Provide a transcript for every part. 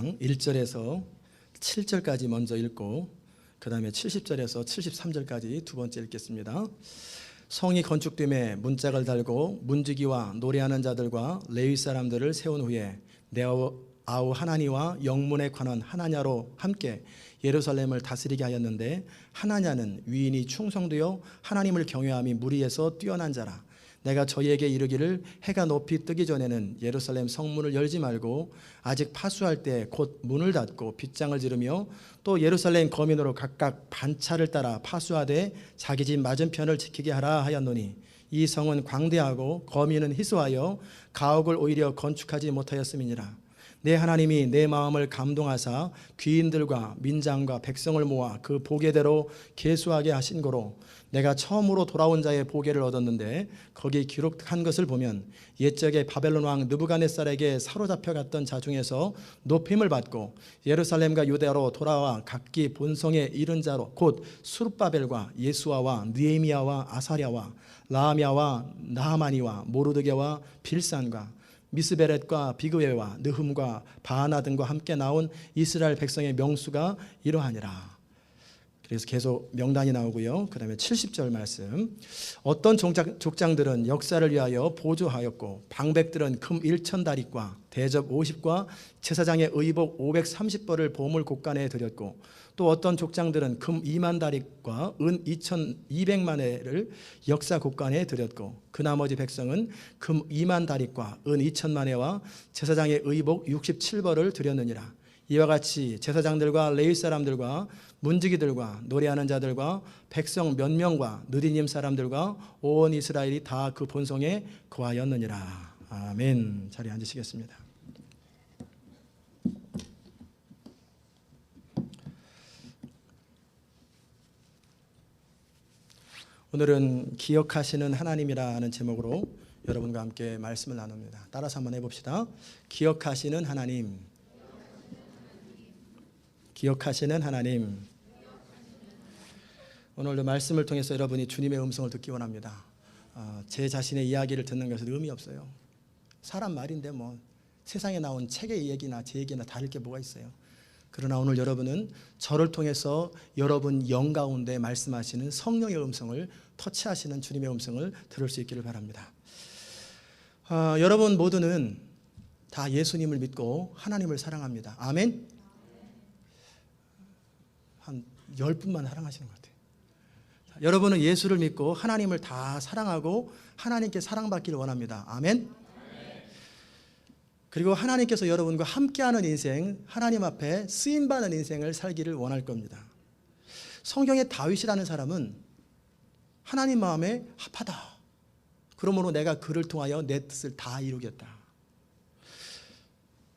1절에서 7절까지 먼저 읽고 그 다음에 70절에서 73절까지 두 번째 읽겠습니다. 성이 건축됨에 문짝을 달고 문지기와 노래하는 자들과 레위 사람들을 세운 후에 내 아우 하나니와 영문에 관한 하나냐로 함께 예루살렘을 다스리게 하였는데, 하나냐는 위인이 충성되어 하나님을 경외함이 무리에서 뛰어난 자라. 내가 저희에게 이르기를 해가 높이 뜨기 전에는 예루살렘 성문을 열지 말고 아직 파수할 때 곧 문을 닫고 빗장을 지르며 또 예루살렘 거민으로 각각 반차를 따라 파수하되 자기 집 맞은편을 지키게 하라 하였노니, 이 성은 광대하고 거민은 희소하여 가옥을 오히려 건축하지 못하였음이니라. 내 하나님이 내 마음을 감동하사 귀인들과 민장과 백성을 모아 그 보게대로 계수하게 하신 거로 내가 처음으로 돌아온 자의 보게를 얻었는데, 거기 기록한 것을 보면 옛적에 바벨론 왕 느부갓네살에게 사로잡혀 갔던 자 중에서 높임을 받고 예루살렘과 유대로 돌아와 각기 본성에 이른 자로 곧 수룹바벨과 예수아와 느헤미야와 아사랴와 라하미야와 나하마니와 모르드게와 빌산과 미스베렛과 비그웨와 느흠과 바하나 등과 함께 나온 이스라엘 백성의 명수가 이러하니라. 그래서 계속 명단이 나오고요. 그 다음에 70절 말씀. 어떤 족장들은 역사를 위하여 보조하였고 방백들은 금 1,000다리과 대접 50과 제사장의 의복 530벌을 보물 곡간에 드렸고, 또 어떤 족장들은 금 2만 다리과 은 2,200만 회를 역사 곡간에 드렸고, 그 나머지 백성은 금 2만 다리과 은 2,000만 회와 제사장의 의복 67벌을 드렸느니라. 이와 같이 제사장들과 레위 사람들과 문지기들과 노래하는 자들과 백성 몇 명과 느디님 사람들과 온 이스라엘이 다 그 본성에 거하였느니라. 아멘. 자리에 앉으시겠습니다. 오늘은 기억하시는 하나님이라는 제목으로 여러분과 함께 말씀을 나눕니다. 따라서 한번 해봅시다. 기억하시는 하나님. 기억하시는 하나님. 오늘도 말씀을 통해서 여러분이 주님의 음성을 듣기 원합니다. 제 자신의 이야기를 듣는 것은 의미 없어요. 사람 말인데 뭐 세상에 나온 책의 얘기나 제 얘기나 다를 게 뭐가 있어요. 그러나 오늘 여러분은 저를 통해서 여러분 영 가운데 말씀하시는 성령의 음성을 터치하시는 주님의 음성을 들을 수 있기를 바랍니다. 여러분 모두는 다 예수님을 믿고 하나님을 사랑합니다. 아멘. 한 10분만 사랑하시는 것 같아요. 여러분은 예수를 믿고 하나님을 다 사랑하고 하나님께 사랑받기를 원합니다. 아멘. 그리고 하나님께서 여러분과 함께하는 인생, 하나님 앞에 쓰임받는 인생을 살기를 원할 겁니다. 성경의 다윗이라는 사람은 하나님 마음에 합하다. 그러므로 내가 그를 통하여 내 뜻을 다 이루겠다.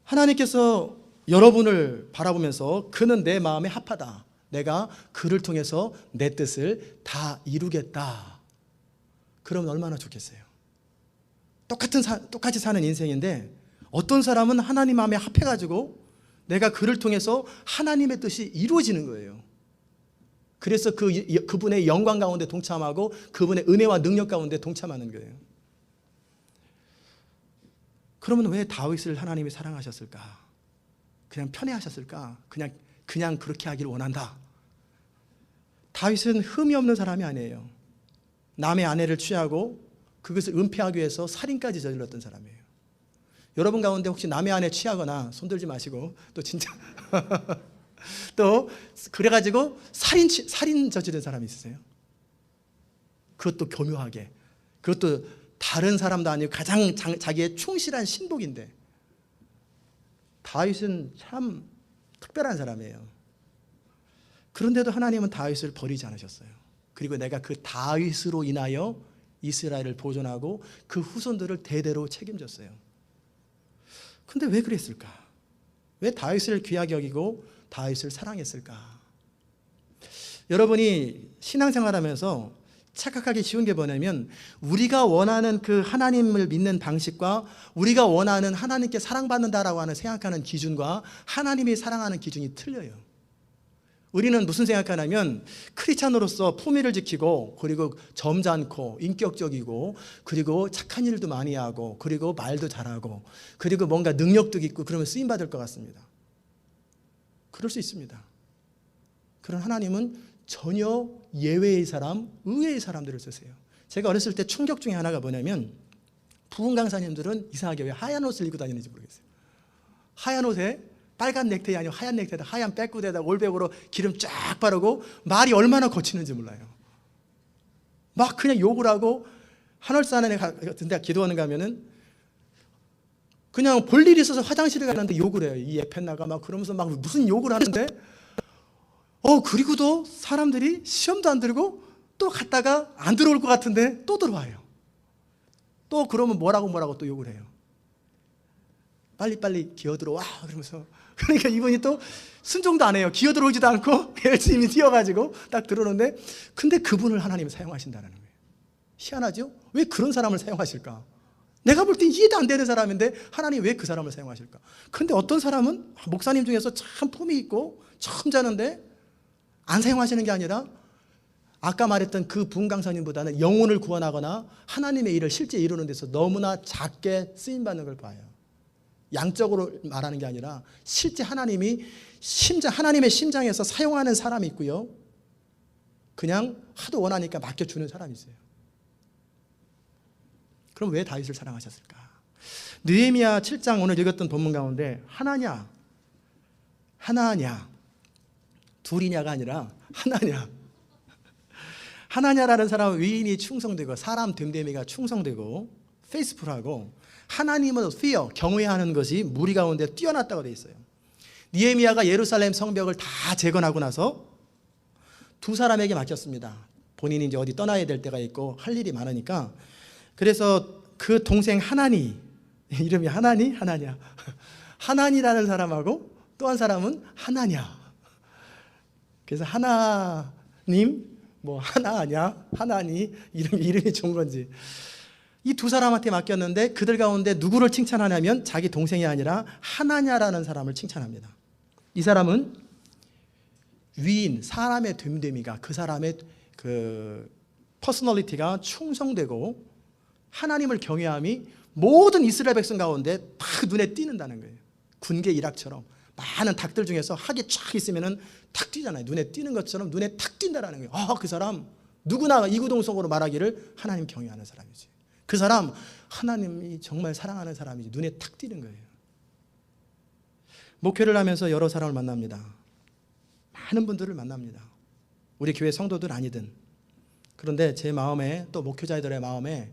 하나님께서 여러분을 바라보면서 그는 내 마음에 합하다. 내가 그를 통해서 내 뜻을 다 이루겠다. 그러면 얼마나 좋겠어요. 똑같이 사는 인생인데 어떤 사람은 하나님 마음에 합해가지고 내가 그를 통해서 하나님의 뜻이 이루어지는 거예요. 그래서 그분의 영광 가운데 동참하고 그분의 은혜와 능력 가운데 동참하는 거예요. 그러면 왜 다윗을 하나님이 사랑하셨을까? 그냥 편애하셨을까? 그냥 그렇게 하기를 원한다. 다윗은 흠이 없는 사람이 아니에요. 남의 아내를 취하고 그것을 은폐하기 위해서 살인까지 저질렀던 사람이에요. 여러분 가운데 혹시 남의 아내 취하거나 손들지 마시고 또 진짜 또 그래가지고 살인 저지른 사람이 있으세요? 그것도 교묘하게, 그것도 다른 사람도 아니고 가장 자기의 충실한 신복인데, 다윗은 참 특별한 사람이에요. 그런데도 하나님은 다윗을 버리지 않으셨어요. 그리고 내가 그 다윗으로 인하여 이스라엘을 보존하고 그 후손들을 대대로 책임졌어요. 근데 왜 그랬을까? 왜 다윗을 귀하게 여기고 다윗을 사랑했을까? 여러분이 신앙생활하면서 착각하기 쉬운 게 뭐냐면, 우리가 원하는 그 하나님을 믿는 방식과 우리가 원하는 하나님께 사랑받는다라고 하는 생각하는 기준과 하나님이 사랑하는 기준이 틀려요. 우리는 무슨 생각하냐면, 크리스찬으로서 품위를 지키고 그리고 점잖고 인격적이고 그리고 착한 일도 많이 하고 그리고 말도 잘하고 그리고 뭔가 능력도 있고 그러면 쓰임받을 것 같습니다. 그럴 수 있습니다. 그런 하나님은 전혀 예외의 사람, 의외의 사람들을 쓰세요. 제가 어렸을 때 충격 중에 하나가 뭐냐면 부흥 강사님들은 이상하게 왜 하얀 옷을 입고 다니는지 모르겠어요. 하얀 옷에 빨간 넥타이 아니고 하얀 넥타이에다 하얀 백구대에다 올백으로 기름 쫙 바르고 말이 얼마나 거치는지 몰라요. 막 그냥 욕을 하고 한월산에 같은 데 기도하는 가면은 그냥 볼 일이 있어서 화장실에 가는데 욕을 해요. 이 에펜나가 막 그러면서 막 무슨 욕을 하는데 그리고도 사람들이 시험도 안 들고 또 갔다가 안 들어올 것 같은데 또 들어와요. 또 그러면 뭐라고 또 욕을 해요. 빨리빨리 기어 들어와 그러면서. 그러니까 이분이 또 순종도 안 해요. 기어 들어오지도 않고 열심히 뛰어가지고 딱 들어오는데, 근데 그분을 하나님이 사용하신다는 거예요. 희한하죠? 왜 그런 사람을 사용하실까? 내가 볼 때 이해도 안 되는 사람인데 하나님 왜 그 사람을 사용하실까? 근데 어떤 사람은 목사님 중에서 참 품이 있고 점잖은데 안 사용하시는 게 아니라 아까 말했던 그 부흥 강사님보다는 영혼을 구원하거나 하나님의 일을 실제 이루는 데서 너무나 작게 쓰임받는 걸 봐요. 양적으로 말하는 게 아니라 실제 하나님의 심장에서 사용하는 사람이 있고요, 그냥 하도 원하니까 맡겨주는 사람이 있어요. 그럼 왜 다윗을 사랑하셨을까? 느헤미야 7장 오늘 읽었던 본문 가운데 하나냐 둘이냐가 아니라 하나냐라는 사람은 위인이 충성되고 사람 됨됨이가 충성되고 페이스풀하고, 하나님은 fear, 경외하는 것이 무리 가운데 뛰어났다고 되어 있어요. 느헤미야가 예루살렘 성벽을 다 재건하고 나서 두 사람에게 맡겼습니다. 본인이 이제 어디 떠나야 될 때가 있고 할 일이 많으니까. 그래서 그 동생 하나니, 이름이 하나냐 하나니라는 사람하고 또 한 사람은 하나냐. 그래서 하나님 하나니 이름이 좋은 건지 이 두 사람한테 맡겼는데 그들 가운데 누구를 칭찬하냐면 자기 동생이 아니라 하나냐라는 사람을 칭찬합니다. 이 사람은 위인, 사람의 됨됨이가, 그 사람의 그 퍼스널리티가 충성되고 하나님을 경외함이 모든 이스라엘 백성 가운데 딱 눈에 띄는다는 거예요. 군계 일학처럼 많은 닭들 중에서 학이 쫙 있으면은 탁 뛰잖아요. 눈에 띄는 것처럼 눈에 탁 띈다라는 거예요. 그 사람 누구나 이구동성으로 말하기를 하나님 경외하는 사람이지. 그 사람 하나님이 정말 사랑하는 사람이지. 눈에 탁 띄는 거예요. 목회를 하면서 여러 사람을 만납니다. 많은 분들을 만납니다. 우리 교회 성도들 아니든. 그런데 제 마음에, 또 목회자들의 마음에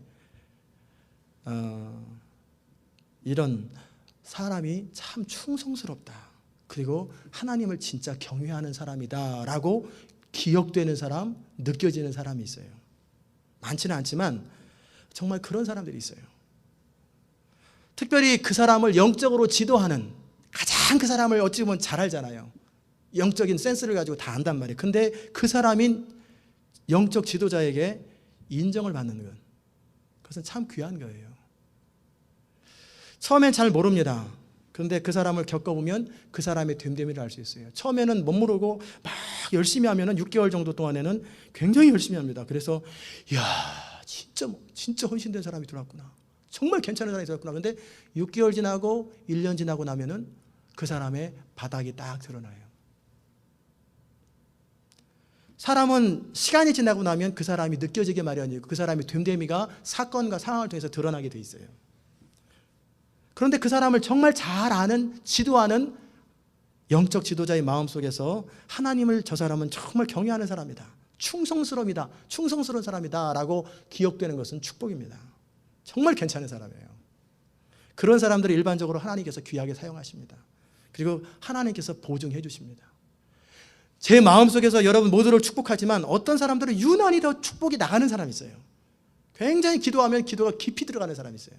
이런 사람이 참 충성스럽다, 그리고 하나님을 진짜 경외하는 사람이다 라고 기억되는 사람, 느껴지는 사람이 있어요. 많지는 않지만 정말 그런 사람들이 있어요. 특별히 그 사람을 영적으로 지도하는, 가장 그 사람을 어찌 보면 잘 알잖아요. 영적인 센스를 가지고 다 안단 말이에요. 근데 그 사람인 영적 지도자에게 인정을 받는 것, 그것은 참 귀한 거예요. 처음엔 잘 모릅니다. 그런데 그 사람을 겪어보면 그 사람의 됨됨이를 알 수 있어요. 처음에는 못 모르고 막 열심히 하면은 6개월 정도 동안에는 굉장히 열심히 합니다. 그래서 이야, 진짜 헌신된 사람이 들어왔구나, 정말 괜찮은 사람이 들어왔구나. 그런데 6개월 지나고 1년 지나고 나면은 그 사람의 바닥이 딱 드러나요. 사람은 시간이 지나고 나면 그 사람이 느껴지게 마련이고 그 사람의 됨됨이가 사건과 상황을 통해서 드러나게 돼 있어요. 그런데 그 사람을 정말 잘 아는, 지도하는 영적 지도자의 마음속에서 하나님을, 저 사람은 정말 경외하는 사람이다, 충성스러운 사람이다 라고 기억되는 것은 축복입니다. 정말 괜찮은 사람이에요. 그런 사람들을 일반적으로 하나님께서 귀하게 사용하십니다. 그리고 하나님께서 보증해 주십니다. 제 마음속에서 여러분 모두를 축복하지만 어떤 사람들은 유난히 더 축복이 나가는 사람이 있어요. 굉장히 기도하면 기도가 깊이 들어가는 사람이 있어요.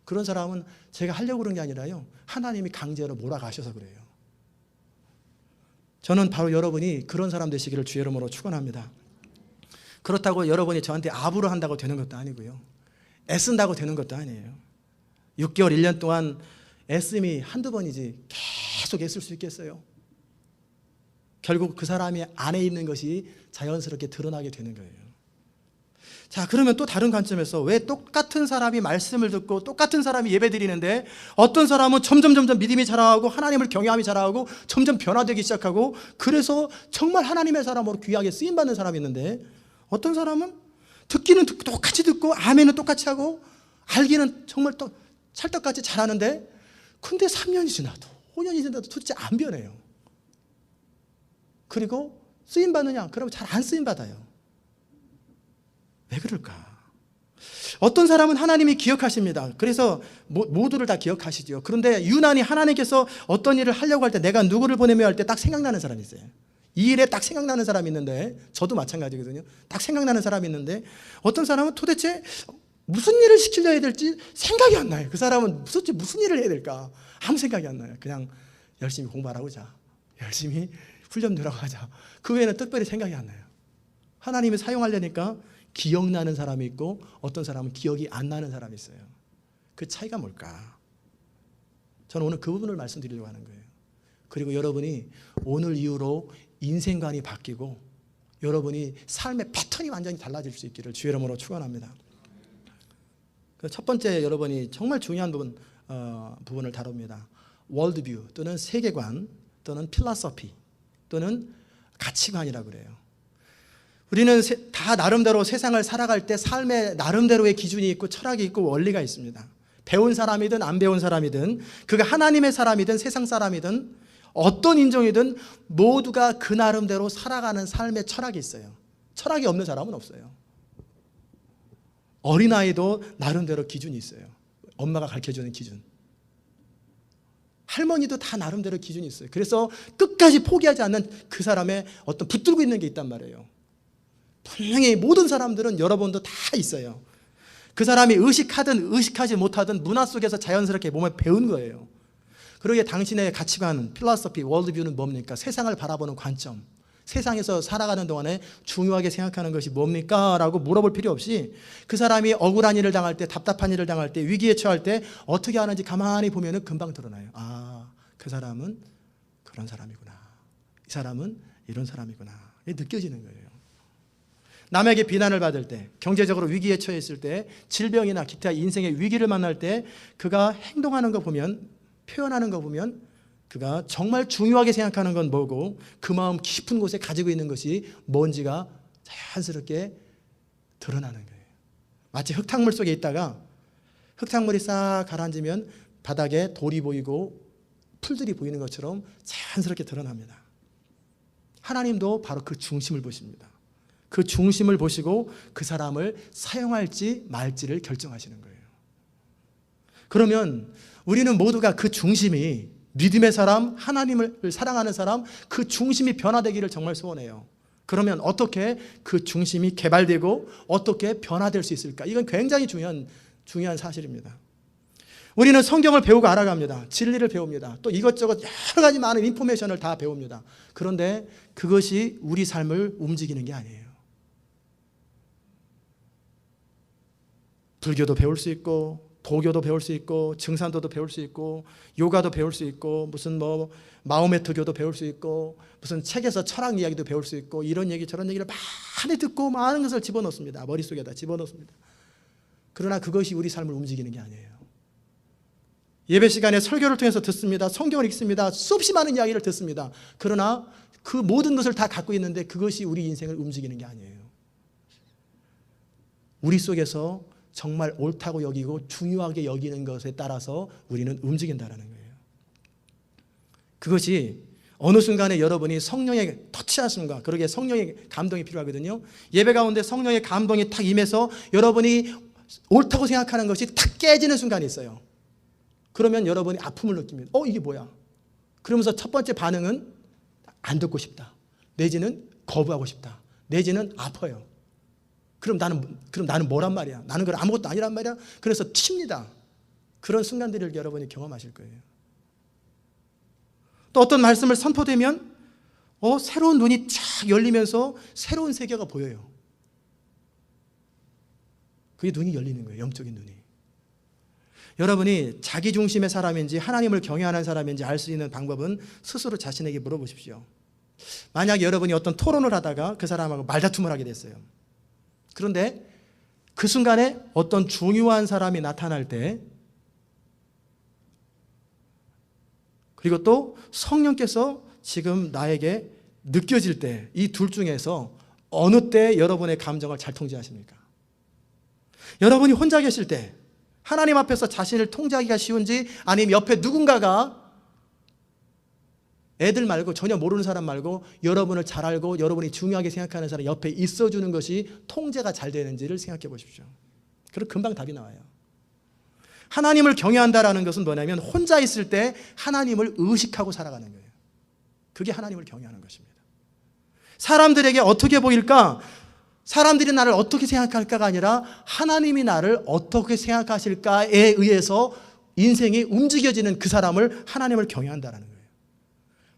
그런 사람은 제가 하려고 그런 게 아니라요, 하나님이 강제로 몰아가셔서 그래요. 저는 바로 여러분이 그런 사람 되시기를 주의 이름으로 축원합니다. 그렇다고 여러분이 저한테 아부를 한다고 되는 것도 아니고요, 애쓴다고 되는 것도 아니에요. 6개월, 1년 동안 애씀이 한두 번이지 계속 애쓸 수 있겠어요? 결국 그 사람이 안에 있는 것이 자연스럽게 드러나게 되는 거예요. 자, 그러면 또 다른 관점에서 왜 똑같은 사람이 말씀을 듣고 똑같은 사람이 예배 드리는데 어떤 사람은 점점 믿음이 자라고 하나님을 경외함이 자라고 점점 변화되기 시작하고 그래서 정말 하나님의 사람으로 귀하게 쓰임받는 사람이 있는데 어떤 사람은 듣기는 똑같이 듣고 아멘은 똑같이 하고 알기는 정말 또 찰떡같이 잘하는데 근데 3년이 지나도 5년이 지나도 도대체 안 변해요. 그리고 쓰임받느냐? 그러면 잘 안 쓰임받아요. 왜 그럴까? 어떤 사람은 하나님이 기억하십니다. 그래서 모두를 다 기억하시죠. 그런데 유난히 하나님께서 어떤 일을 하려고 할 때 내가 누구를 보내며 할 때 딱 생각나는 사람이 있어요. 이 일에 딱 생각나는 사람이 있는데 저도 마찬가지거든요. 딱 생각나는 사람이 있는데 어떤 사람은 도대체 무슨 일을 시키려 해야 될지 생각이 안 나요. 그 사람은 도대체 무슨 일을 해야 될까? 아무 생각이 안 나요. 그냥 열심히 공부하라고 하자. 열심히 훈련 들어가자. 그 외에는 특별히 생각이 안 나요. 하나님이 사용하려니까 기억나는 사람이 있고 어떤 사람은 기억이 안 나는 사람이 있어요. 그 차이가 뭘까? 저는 오늘 그 부분을 말씀드리려고 하는 거예요. 그리고 여러분이 오늘 이후로 인생관이 바뀌고 여러분이 삶의 패턴이 완전히 달라질 수 있기를 주의 이름으로 축원합니다. 첫 번째 여러분이 정말 중요한 부분을 다룹니다. 월드뷰 또는 세계관 또는 필라소피 또는 가치관이라고 그래요. 우리는 다 나름대로 세상을 살아갈 때 삶의 나름대로의 기준이 있고 철학이 있고 원리가 있습니다. 배운 사람이든 안 배운 사람이든 그가 하나님의 사람이든 세상 사람이든 어떤 인종이든 모두가 그 나름대로 살아가는 삶의 철학이 있어요. 철학이 없는 사람은 없어요. 어린아이도 나름대로 기준이 있어요. 엄마가 가르쳐주는 기준. 할머니도 다 나름대로 기준이 있어요. 그래서 끝까지 포기하지 않는 그 사람의 어떤 붙들고 있는 게 있단 말이에요. 분명히 모든 사람들은 여러분도 다 있어요. 그 사람이 의식하든 의식하지 못하든 문화 속에서 자연스럽게 몸에 배운 거예요. 그러기에 당신의 가치관, 필로소피, 월드뷰는 뭡니까? 세상을 바라보는 관점. 세상에서 살아가는 동안에 중요하게 생각하는 것이 뭡니까? 라고 물어볼 필요 없이 그 사람이 억울한 일을 당할 때, 답답한 일을 당할 때, 위기에 처할 때 어떻게 하는지 가만히 보면 금방 드러나요. 아, 그 사람은 그런 사람이구나. 이 사람은 이런 사람이구나. 이게 느껴지는 거예요. 남에게 비난을 받을 때, 경제적으로 위기에 처해 있을 때, 질병이나 기타 인생의 위기를 만날 때 그가 행동하는 거 보면, 표현하는 거 보면 그가 정말 중요하게 생각하는 건 뭐고 그 마음 깊은 곳에 가지고 있는 것이 뭔지가 자연스럽게 드러나는 거예요. 마치 흙탕물 속에 있다가 흙탕물이 싹 가라앉으면 바닥에 돌이 보이고 풀들이 보이는 것처럼 자연스럽게 드러납니다. 하나님도 바로 그 중심을 보십니다. 그 중심을 보시고 그 사람을 사용할지 말지를 결정하시는 거예요. 그러면 우리는 모두가 그 중심이 믿음의 사람, 하나님을 사랑하는 사람, 그 중심이 변화되기를 정말 소원해요. 그러면 어떻게 그 중심이 개발되고 어떻게 변화될 수 있을까? 이건 굉장히 중요한 사실입니다. 우리는 성경을 배우고 알아갑니다. 진리를 배웁니다. 또 이것저것 여러 가지 많은 인포메이션을 다 배웁니다. 그런데 그것이 우리 삶을 움직이는 게 아니에요. 불교도 배울 수 있고 도교도 배울 수 있고 증산도도 배울 수 있고 요가도 배울 수 있고 무슨 마호메트교도 배울 수 있고 무슨 책에서 철학 이야기도 배울 수 있고 이런 얘기 저런 얘기를 많이 듣고 많은 것을 집어넣습니다. 머릿속에다 집어넣습니다. 그러나 그것이 우리 삶을 움직이는 게 아니에요. 예배 시간에 설교를 통해서 듣습니다. 성경을 읽습니다. 수없이 많은 이야기를 듣습니다. 그러나 그 모든 것을 다 갖고 있는데 그것이 우리 인생을 움직이는 게 아니에요. 우리 속에서 정말 옳다고 여기고 중요하게 여기는 것에 따라서 우리는 움직인다는 거예요. 그것이 어느 순간에 여러분이 성령의 터치하심과 그러기에 성령의 감동이 필요하거든요. 예배 가운데 성령의 감동이 탁 임해서 여러분이 옳다고 생각하는 것이 탁 깨지는 순간이 있어요. 그러면 여러분이 아픔을 느낍니다. 이게 뭐야? 그러면서 첫 번째 반응은 안 듣고 싶다. 내지는 거부하고 싶다. 내지는 아파요. 그럼 나는 뭐란 말이야? 나는 그럼 아무것도 아니란 말이야? 그래서 튑니다. 그런 순간들을 여러분이 경험하실 거예요. 또 어떤 말씀을 선포되면 새로운 눈이 쫙 열리면서 새로운 세계가 보여요. 그게 눈이 열리는 거예요. 영적인 눈이. 여러분이 자기 중심의 사람인지 하나님을 경외하는 사람인지 알 수 있는 방법은 스스로 자신에게 물어보십시오. 만약 여러분이 어떤 토론을 하다가 그 사람하고 말다툼을 하게 됐어요. 그런데 그 순간에 어떤 중요한 사람이 나타날 때, 그리고 또 성령께서 지금 나에게 느껴질 때, 이 둘 중에서 어느 때 여러분의 감정을 잘 통제하십니까? 여러분이 혼자 계실 때 하나님 앞에서 자신을 통제하기가 쉬운지, 아니면 옆에 누군가가, 애들 말고 전혀 모르는 사람 말고 여러분을 잘 알고 여러분이 중요하게 생각하는 사람 옆에 있어주는 것이 통제가 잘 되는지를 생각해 보십시오. 그럼 금방 답이 나와요. 하나님을 경외한다라는 것은 뭐냐면 혼자 있을 때 하나님을 의식하고 살아가는 거예요. 그게 하나님을 경외하는 것입니다. 사람들에게 어떻게 보일까? 사람들이 나를 어떻게 생각할까가 아니라 하나님이 나를 어떻게 생각하실까에 의해서 인생이 움직여지는 그 사람을 하나님을 경외한다라는 거예요.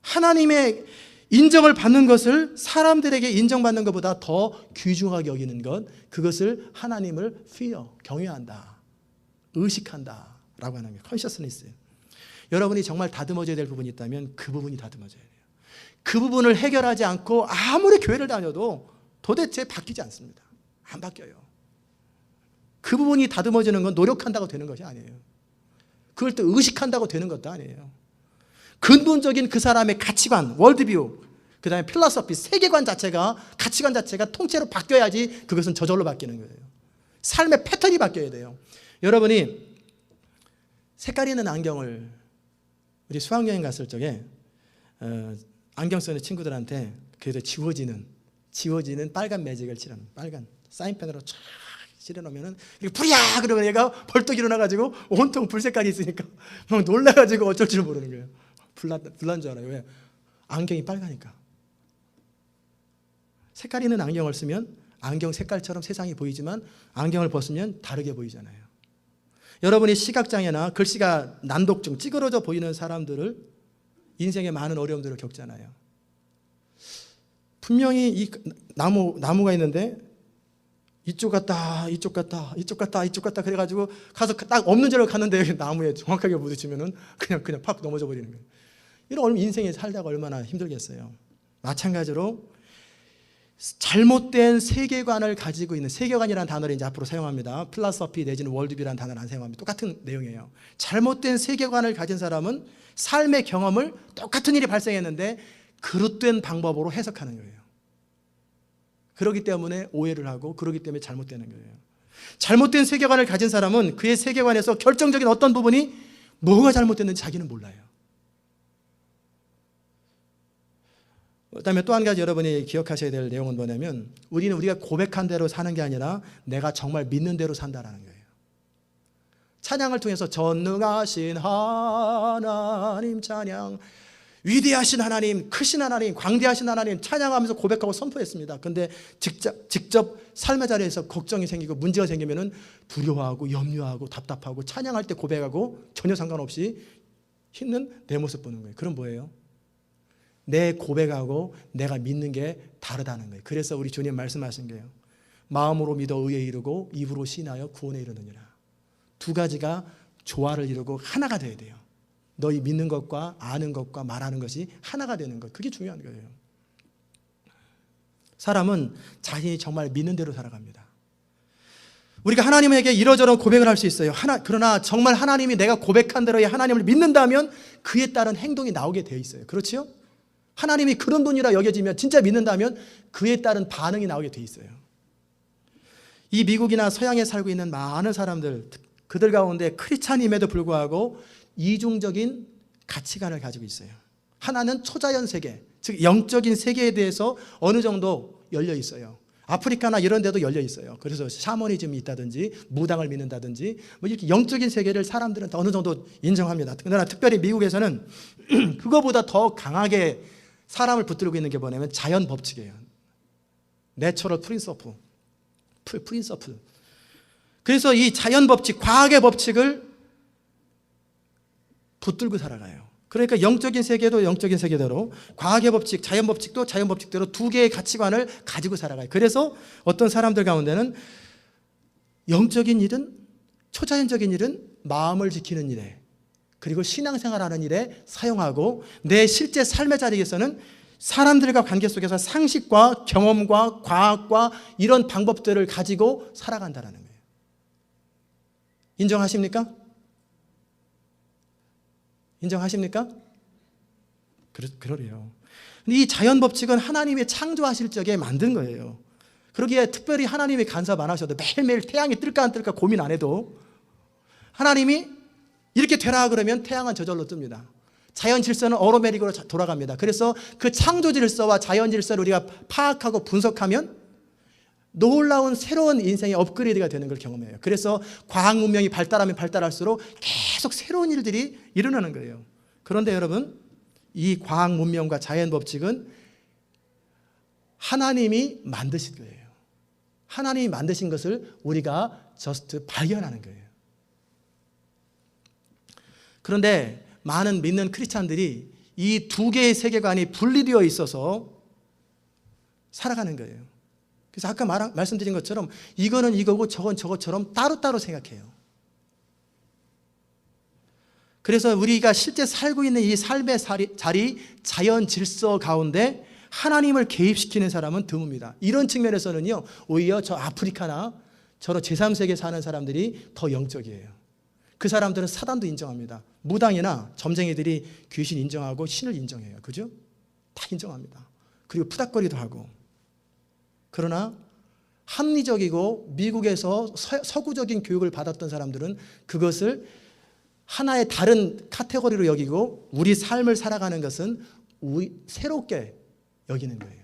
하나님의 인정을 받는 것을 사람들에게 인정받는 것보다 더 귀중하게 여기는 것, 그것을 하나님을 fear, 경외한다, 의식한다 라고 하는 게 consciousness예요. 여러분이 정말 다듬어져야 될 부분이 있다면 그 부분이 다듬어져야 돼요. 그 부분을 해결하지 않고 아무리 교회를 다녀도 도대체 바뀌지 않습니다. 안 바뀌어요. 그 부분이 다듬어지는 건 노력한다고 되는 것이 아니에요. 그걸 또 의식한다고 되는 것도 아니에요. 근본적인 그 사람의 가치관, 월드뷰, 그 다음에 필로소피, 세계관 자체가, 가치관 자체가 통째로 바뀌어야지 그것은 저절로 바뀌는 거예요. 삶의 패턴이 바뀌어야 돼요. 여러분이 색깔 있는 안경을, 우리 수학여행 갔을 적에 안경 쓰는 친구들한테 그래도 지워지는 빨간 매직을 칠하는, 빨간 사인펜으로 쫙 칠해놓으면은 불이야! 그러면 얘가 벌떡 일어나가지고 온통 불색깔이 있으니까 막 놀라가지고 어쩔 줄 모르는 거예요. 불난 줄 알아요. 왜? 안경이 빨가니까. 색깔 있는 안경을 쓰면 안경 색깔처럼 세상이 보이지만 안경을 벗으면 다르게 보이잖아요. 여러분이 시각장애나 글씨가 난독증, 찌그러져 보이는 사람들을 인생에 많은 어려움들을 겪잖아요. 분명히 이 나무가 있는데 이쪽 같다, 이쪽 같다, 이쪽 같다, 이쪽 같다 그래가지고 가서 딱 없는 데로 갔는데 나무에 정확하게 부딪히면은 그냥 팍 넘어져 버리는 거예요. 이런 인생에 살다가 얼마나 힘들겠어요. 마찬가지로 잘못된 세계관을 가지고 있는, 세계관이라는 단어를 이제 앞으로 사용합니다. 필로소피 내지는 월드뷰라는 단어를 안 사용합니다. 똑같은 내용이에요. 잘못된 세계관을 가진 사람은 삶의 경험을 똑같은 일이 발생했는데 그릇된 방법으로 해석하는 거예요. 그렇기 때문에 오해를 하고, 그렇기 때문에 잘못되는 거예요. 잘못된 세계관을 가진 사람은 그의 세계관에서 결정적인 어떤 부분이 뭐가 잘못됐는지 자기는 몰라요. 그다음에 또 한 가지 여러분이 기억하셔야 될 내용은 뭐냐면, 우리는 우리가 고백한 대로 사는 게 아니라 내가 정말 믿는 대로 산다라는 거예요. 찬양을 통해서 전능하신 하나님 찬양, 위대하신 하나님, 크신 하나님, 광대하신 하나님 찬양하면서 고백하고 선포했습니다. 그런데 직접 삶의 자리에서 걱정이 생기고 문제가 생기면은 두려워하고 염려하고 답답하고, 찬양할 때 고백하고 전혀 상관없이 있는 내 모습 보는 거예요. 그럼 뭐예요? 내 고백하고 내가 믿는 게 다르다는 거예요. 그래서 우리 주님 말씀하신 거예요. 마음으로 믿어 의에 이르고 입으로 신하여 구원에 이르느니라. 두 가지가 조화를 이루고 하나가 돼야 돼요. 너희 믿는 것과 아는 것과 말하는 것이 하나가 되는 것, 그게 중요한 거예요. 사람은 자신이 정말 믿는 대로 살아갑니다. 우리가 하나님에게 이러저런 고백을 할 수 있어요. 그러나 정말 하나님이 내가 고백한 대로의 하나님을 믿는다면 그에 따른 행동이 나오게 되어 있어요. 그렇지요? 하나님이 그런 분이라 여겨지면, 진짜 믿는다면 그에 따른 반응이 나오게 되어 있어요. 이 미국이나 서양에 살고 있는 많은 사람들, 그들 가운데 크리스찬임에도 불구하고 이중적인 가치관을 가지고 있어요. 하나는 초자연 세계, 즉 영적인 세계에 대해서 어느 정도 열려 있어요. 아프리카나 이런 데도 열려 있어요. 그래서 샤머니즘이 있다든지 무당을 믿는다든지 뭐 이렇게 영적인 세계를 사람들은 어느 정도 인정합니다. 그러나 특별히 미국에서는 그거보다 더 강하게 사람을 붙들고 있는 게 뭐냐면 자연 법칙이에요. 내추럴 프린서플. 그래서 이 자연 법칙, 과학의 법칙을 붙들고 살아가요. 그러니까 영적인 세계도 영적인 세계대로, 과학의 법칙, 자연 법칙도 자연 법칙대로 두 개의 가치관을 가지고 살아가요. 그래서 어떤 사람들 가운데는 영적인 일은, 초자연적인 일은 마음을 지키는 일에, 그리고 신앙생활하는 일에 사용하고, 내 실제 삶의 자리에서는 사람들과 관계 속에서 상식과 경험과 과학과 이런 방법들을 가지고 살아간다는 거예요. 인정하십니까? 인정하십니까? 그러래요. 이 자연 법칙은 하나님이 창조하실 적에 만든 거예요. 그러기에 특별히 하나님이 간섭 안 하셔도 매일매일 태양이 뜰까 안 뜰까 고민 안 해도 하나님이 이렇게 되라 그러면 태양은 저절로 뜹니다. 자연 질서는 어로메릭으로 돌아갑니다. 그래서 그 창조 질서와 자연 질서를 우리가 파악하고 분석하면 놀라운 새로운 인생의 업그레이드가 되는 걸 경험해요. 그래서 과학 문명이 발달하면 발달할수록 계속 새로운 일들이 일어나는 거예요. 그런데 여러분, 이 과학 문명과 자연 법칙은 하나님이 만드신 거예요. 하나님이 만드신 것을 우리가 저스트 발견하는 거예요. 그런데 많은 믿는 크리스찬들이 이 두 개의 세계관이 분리되어 있어서 살아가는 거예요. 그래서 아까 말씀드린 것처럼 이거는 이거고 저건 저것처럼 따로따로 생각해요. 그래서 우리가 실제 살고 있는 이 삶의 자리, 자연 질서 가운데 하나님을 개입시키는 사람은 드뭅니다. 이런 측면에서는요, 오히려 저 아프리카나 저런 제3세계 사는 사람들이 더 영적이에요. 그 사람들은 사단도 인정합니다. 무당이나 점쟁이들이 귀신 인정하고 신을 인정해요. 그죠? 다 인정합니다. 그리고 푸닥거리도 하고. 그러나 합리적이고 미국에서 서구적인 교육을 받았던 사람들은 그것을 하나의 다른 카테고리로 여기고 우리 삶을 살아가는 것은 새롭게 여기는 거예요.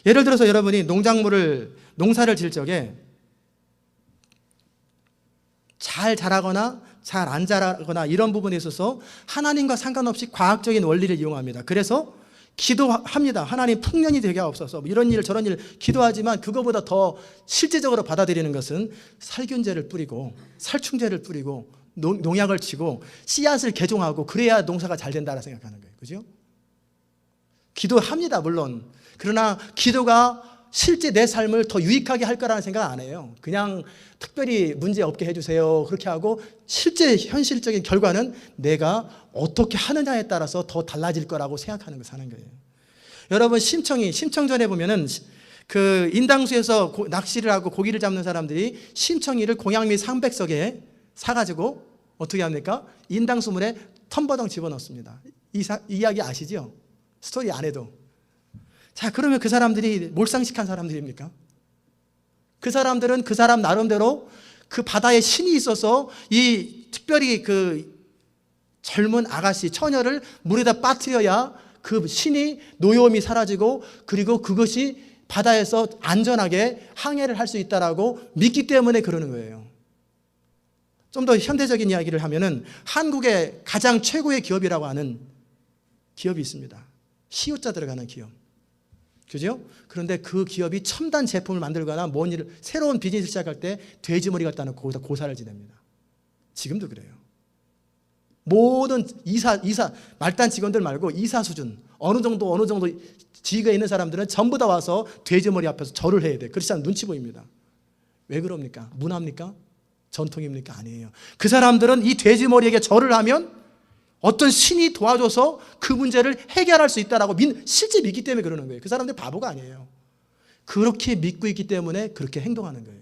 예를 들어서 여러분이 농사를 지을 적에 잘 자라거나 잘 안 자라거나 이런 부분에 있어서 하나님과 상관없이 과학적인 원리를 이용합니다. 그래서 기도합니다. 하나님 풍년이 되게 하옵소서. 이런 일 저런 일 기도하지만 그거보다 더 실제적으로 받아들이는 것은 살균제를 뿌리고 살충제를 뿌리고 농약을 치고 씨앗을 개종하고 그래야 농사가 잘 된다고 생각하는 거예요. 그죠? 기도합니다. 물론. 그러나 기도가 실제 내 삶을 더 유익하게 할 거라는 생각 안 해요. 그냥 특별히 문제 없게 해주세요. 그렇게 하고 실제 현실적인 결과는 내가 어떻게 하느냐에 따라서 더 달라질 거라고 생각하는 거 사는 거예요. 여러분 심청전에 보면은 그 인당수에서 낚시를 하고 고기를 잡는 사람들이 심청이를 공양미 300석에 사가지고 어떻게 합니까? 인당수물에 텀버덩 집어넣습니다. 이 이야기 아시죠? 스토리 안 해도. 자, 그러면 그 사람들이 몰상식한 사람들입니까? 그 사람들은 그 사람 나름대로 그 바다에 신이 있어서 이 특별히 그 젊은 아가씨, 처녀를 물에다 빠뜨려야 그 신이 노여움이 사라지고 그리고 그것이 바다에서 안전하게 항해를 할 수 있다라고 믿기 때문에 그러는 거예요. 좀 더 현대적인 이야기를 하면은 한국의 가장 최고의 기업이라고 하는 기업이 있습니다. 시옷자 들어가는 기업. 그죠? 그런데 그 기업이 첨단 제품을 만들거나 뭔 일을 새로운 비즈니스 시작할 때 돼지머리 갖다 놓고 거기다 고사를 지냅니다. 지금도 그래요. 모든 이사 말단 직원들 말고 이사 수준 어느 정도 지위가 있는 사람들은 전부 다 와서 돼지머리 앞에서 절을 해야 돼. 그렇지 않으면 눈치 보입니다. 왜 그럽니까? 문화입니까? 전통입니까? 아니에요. 그 사람들은 이 돼지머리에게 절을 하면 어떤 신이 도와줘서 그 문제를 해결할 수 있다라고 실제 믿기 때문에 그러는 거예요. 그 사람들 바보가 아니에요. 그렇게 믿고 있기 때문에 그렇게 행동하는 거예요.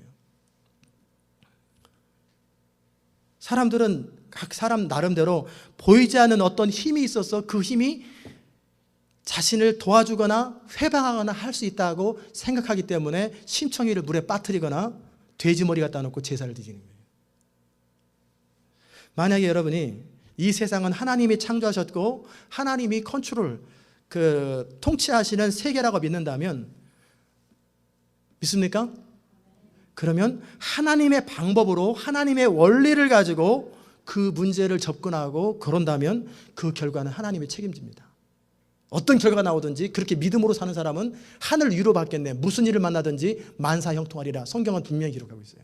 사람들은 각 사람 나름대로 보이지 않는 어떤 힘이 있어서 그 힘이 자신을 도와주거나 회방하거나 할 수 있다고 생각하기 때문에 심청이를 물에 빠뜨리거나 돼지머리 갖다 놓고 제사를 드리는 거예요. 만약에 여러분이 이 세상은 하나님이 창조하셨고 하나님이 통치하시는 세계라고 믿는다면 믿습니까? 그러면 하나님의 방법으로 하나님의 원리를 가지고 그 문제를 접근하고 그런다면 그 결과는 하나님이 책임집니다. 어떤 결과가 나오든지 그렇게 믿음으로 사는 사람은 하늘 위로 받겠네. 무슨 일을 만나든지 만사 형통하리라. 성경은 분명히 기록하고 있어요.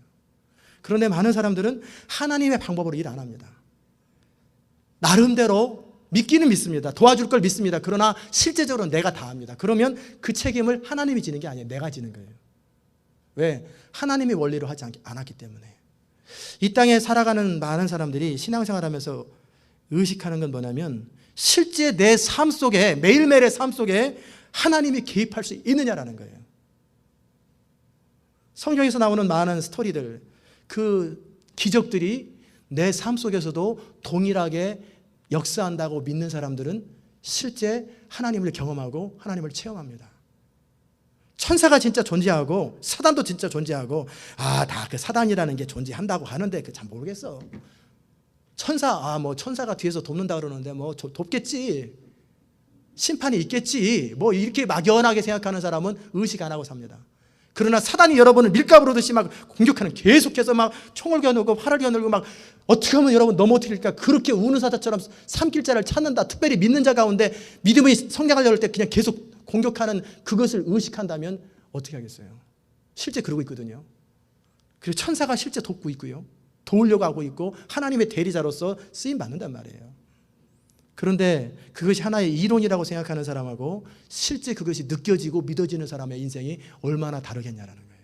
그런데 많은 사람들은 하나님의 방법으로 일 안 합니다. 나름대로 믿기는 믿습니다. 도와줄 걸 믿습니다. 그러나 실제적으로 내가 다 합니다. 그러면 그 책임을 하나님이 지는 게 아니에요. 내가 지는 거예요. 왜? 하나님이 원리로 하지 않았기 때문에. 이 땅에 살아가는 많은 사람들이 신앙생활하면서 의식하는 건 뭐냐면 실제 내 삶 속에 매일매일의 삶 속에 하나님이 개입할 수 있느냐라는 거예요. 성경에서 나오는 많은 스토리들 그 기적들이 내 삶 속에서도 동일하게 역사한다고 믿는 사람들은 실제 하나님을 경험하고 하나님을 체험합니다. 천사가 진짜 존재하고 사단도 진짜 존재하고 다 그 사단이라는 게 존재한다고 하는데 그 잘 모르겠어. 천사가 뒤에서 돕는다 그러는데 돕겠지. 심판이 있겠지. 이렇게 막연하게 생각하는 사람은 의식 안 하고 삽니다. 그러나 사단이 여러분을 밀가부르듯이 막 공격하는, 계속해서 막 총을 겨누고 활을 겨누고 막 어떻게 하면 여러분 넘어뜨릴까, 그렇게 우는 사자처럼 삼킬 자를 찾는다. 특별히 믿는 자 가운데 믿음의 성장하려고 할 때 그냥 계속 공격하는 그것을 의식한다면 어떻게 하겠어요? 실제 그러고 있거든요. 그리고 천사가 실제 돕고 있고요, 도우려고 하고 있고 하나님의 대리자로서 쓰임 받는단 말이에요. 그런데 그것이 하나의 이론이라고 생각하는 사람하고 실제 그것이 느껴지고 믿어지는 사람의 인생이 얼마나 다르겠냐라는 거예요.